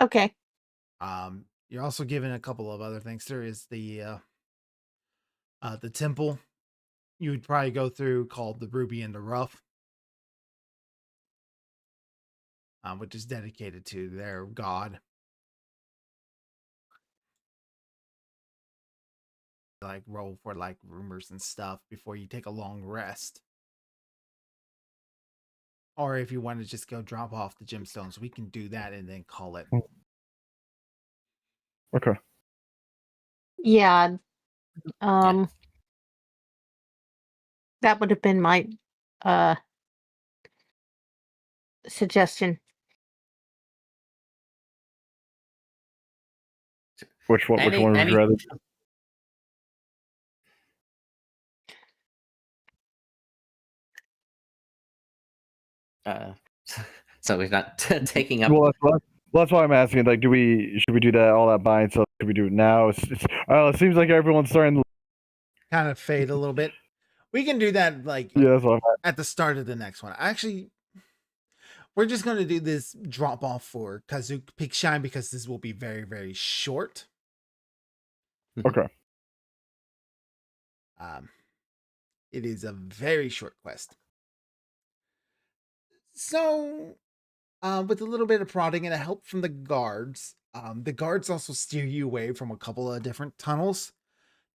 Okay. You're also given a couple of other things. There is the temple you would probably go through called the Ruby and the Rough, which is dedicated to their god. Like roll for like rumors and stuff before you take a long rest. Or if you want to just go drop off the gemstones, we can do that and then call it. Okay. Yeah. That would have been my suggestion. Which one would you any- rather? so we're not taking up. Well, that's why I'm asking. Like, should we do that all that buying stuff? Should we do it now? It seems like everyone's starting to kind of fade a little bit. We can do that like Yeah, that's what I'm at the start of the next one. Actually, we're just going to do this drop off for Kazuk Peak Shine because this will be very, very short. Okay. It is a very short quest. So, with a little bit of prodding and a help from the guards also steer you away from a couple of different tunnels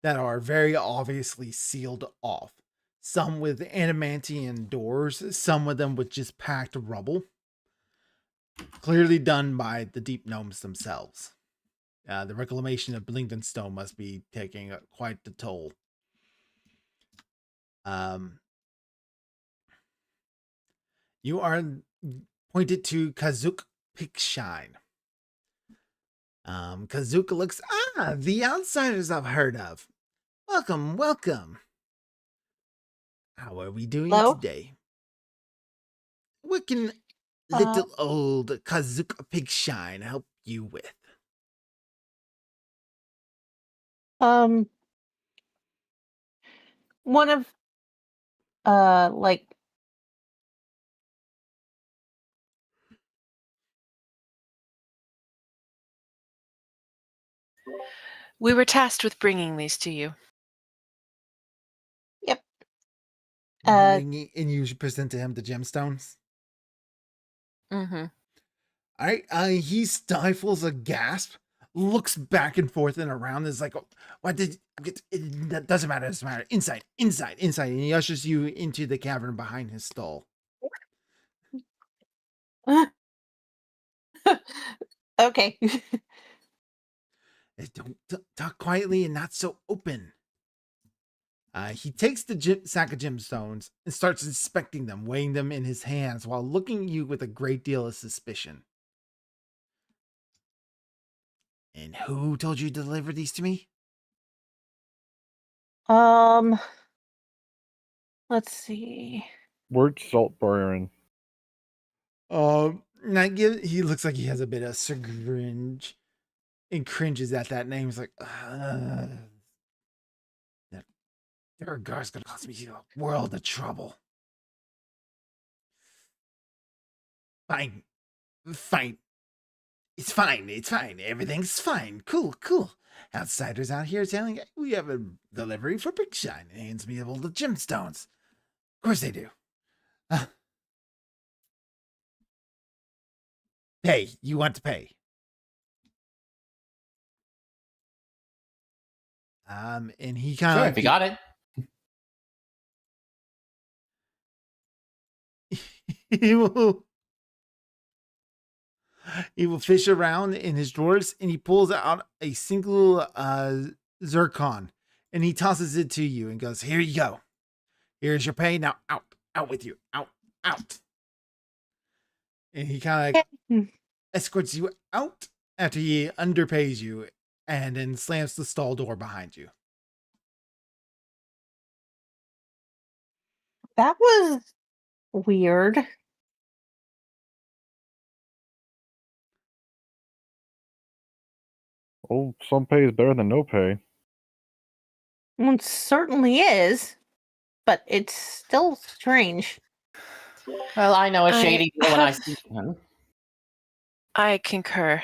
that are very obviously sealed off. Some with adamantium doors, some of them with just packed rubble. Clearly done by the deep gnomes themselves. The reclamation of Blingdenstone must be taking quite the toll. You are pointed to Kazuk Pikshine. Kazuk looks, the outsiders I've heard of. Welcome, welcome. How are we doing Hello? today? What can little old Kazuk Pikshine help you with? One of like We were tasked with bringing these to you. Yep. And you present to him the gemstones. Mm-hmm. All right. He stifles a gasp, looks back and forth and around. Is like, what did? That doesn't matter. Doesn't matter. Inside. And he ushers you into the cavern behind his stall. Okay. Don't talk quietly and not so open. He takes the sack of gemstones and starts inspecting them, weighing them in his hands while looking at you with a great deal of suspicion. And who told you to deliver these to me? Let's see. Word Salt Baron. He looks like he has a bit of chagrin and cringes at that name. He's like, that Durgar's gonna cause me a world of trouble. Fine. It's fine. Everything's fine. Cool. Outsiders out here telling we have a delivery for Big Shine and hands me all the gemstones. Of course they do. Pay. You want to pay. And he kind Sure, of if you got it. he will fish around in his drawers and he pulls out a single zircon and he tosses it to you and goes, "Here you go. Here's your pay. Now out with you. Out. And he kind of escorts you out after he underpays you and then slams the stall door behind you. That was weird. Oh, some pay is better than no pay. Well, it certainly is, but it's still strange. Well, I know a I shady deal when I have- see one. I concur.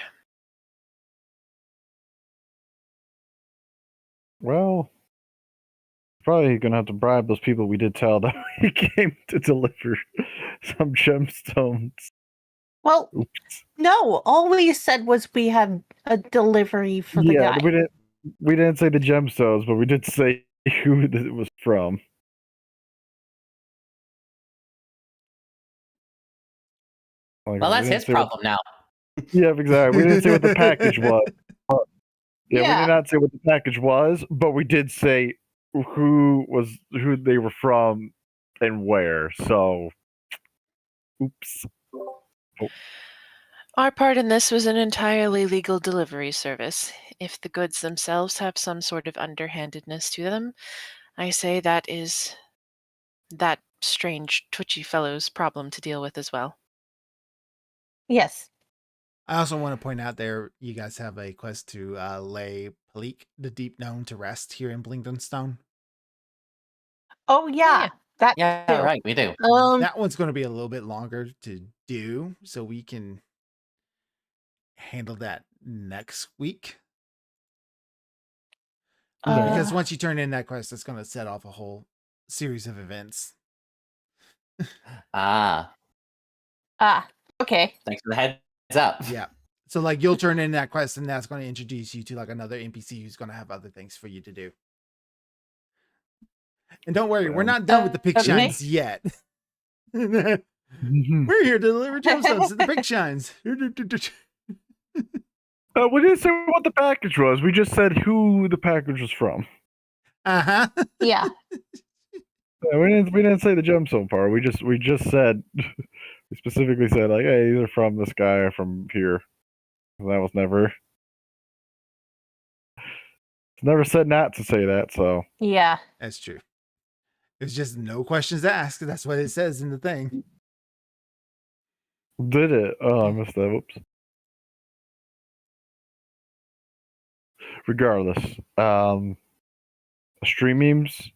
Well, probably gonna have to bribe those people we did tell that we came to deliver some gemstones. Well, Oops. no, all we said was we had a delivery for the guy. We didn't say the gemstones, but we did say who it was from. Like, Well, we that's didn't his say what- problem now. Yeah, exactly. We didn't say what the package was. Yeah, we Yeah. did not say what the package was, but we did say who they were from and where. So, oops. Our part in this was an entirely legal delivery service. If the goods themselves have some sort of underhandedness to them, I say that is that strange, twitchy fellow's problem to deal with as well. Yes. I also want to point out there, you guys have a quest to lay Palik, the Deep Known, to rest here in Blingdenstone. Oh yeah, that Yeah, too. right, we do. That one's going to be a little bit longer to do, so we can handle that next week. Because once you turn in that quest, it's going to set off a whole series of events. Okay. Thanks for the heads up. Yeah. So like you'll turn in that quest and that's going to introduce you to like another NPC who's going to have other things for you to do. And don't worry, we're not done with the Pig Okay. Shines yet. We're here to deliver gemstones to the Pig Shines. We didn't say what the package was. We just said who the package was from. Uh-huh. Yeah. Yeah, we didn't say the gemstone part. We just said we specifically said like, hey, these are from this guy or from here. That was never. It's never said not to say that. So Yeah. That's true. There's just no questions asked. That's what it says in the thing. did it? Oh, I missed that. Whoops. Regardless, stream memes.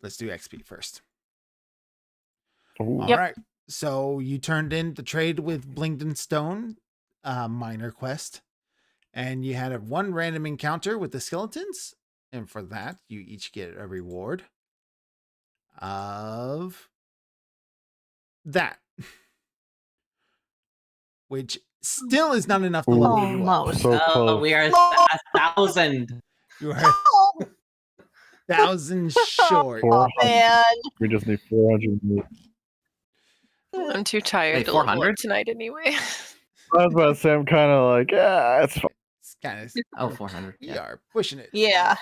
Let's do XP first. Ooh. All right. So you turned in the trade with Blingdenstone, minor quest, and you had one random encounter with the skeletons, and for that you each get a reward. of that. Which still is not enough to level you up. Almost. So Oh, close. we are Oh. 1,000. You are Oh, 1,000 short. 400. man. We just need 400. I'm too tired Wait, to level up 400? tonight anyway. I was about to say, I'm kind of like, yeah, it's fine. It's kind of Oh, 400. we Yeah. are pushing it. Yeah.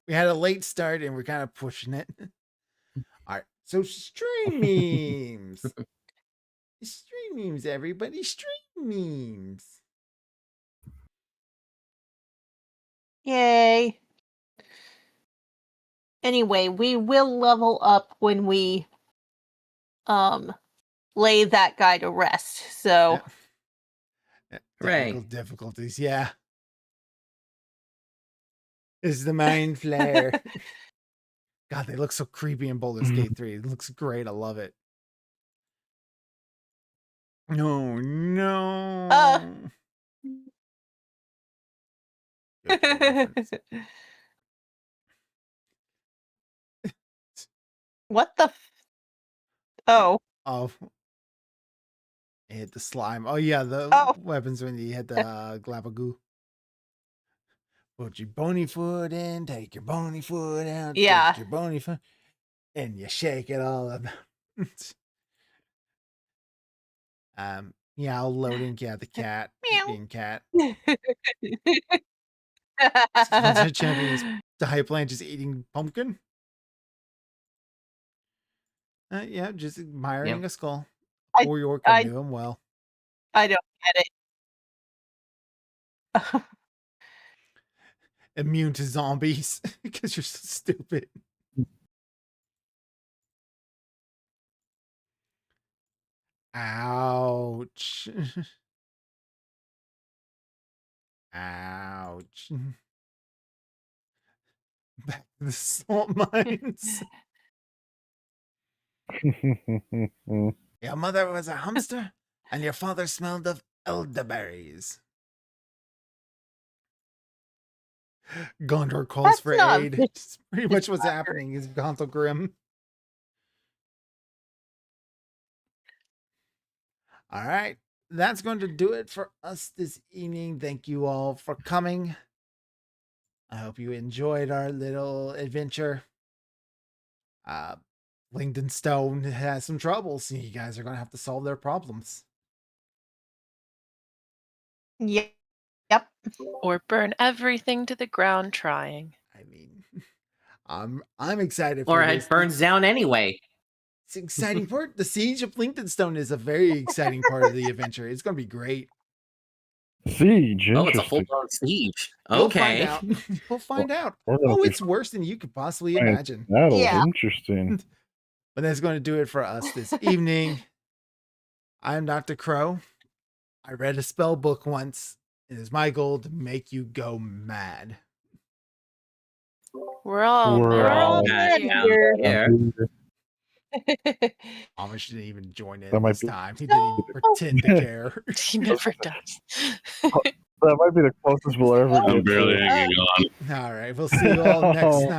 We had a late start and we're kind of pushing it. All right. So stream memes. Stream memes, everybody. Stream memes. Yay. Anyway, we will level up when we lay that guy to rest. So Hooray. Technical difficulties, yeah. Is the mind flare. God, they look so creepy in Baldur's Gate 3. It looks great. I love it. No, no. Good reference. what the Oh. Oh. Hit the slime. Oh, yeah, the Oh. weapons when you hit the Glabagoo. Put your bony foot in, take your bony foot out, Yeah. take your bony foot, and you shake it all up. Yeah, I'll loading, yeah, the cat, Meow. being cat. Sponsor champions, the high plant just eating pumpkin. Yeah, just admiring a skull. I- Poor York, I- I knew him well. I don't get it. Immune to zombies because you're so stupid. Ouch. Ouch. Back to the salt mines. Your mother was a hamster, and your father smelled of elderberries. Gondor calls That's for not aid. very It's pretty much what's happening is Gonto Grim. All right. That's going to do it for us this evening. Thank you all for coming. I hope you enjoyed our little adventure. Langdon Stone has some troubles. You guys are going to have to solve their problems. Yep. Or burn everything to the ground trying. I mean, I'm excited Or for it this. burns down anyway. It's an exciting part. The Siege of Langdon Stone is a very exciting part of the adventure. It's going to be great. Siege. Oh, it's a Interesting. full-blown siege. We'll find Okay. out. We'll find out. We're gonna Oh, be it's worse than you could possibly fighting imagine. Battle. Yeah. Interesting. But that's going to do it for us this evening. I'm Dr. Crow. I read a spell book once. It is my goal to make you go mad. We're all We're all mad here. down here. Amish didn't even join in That might this be- time. He didn't even pretend to care. He never does. That might be the closest we'll ever I'm get. barely to it. hanging on. All right. We'll see you all next Oh. night.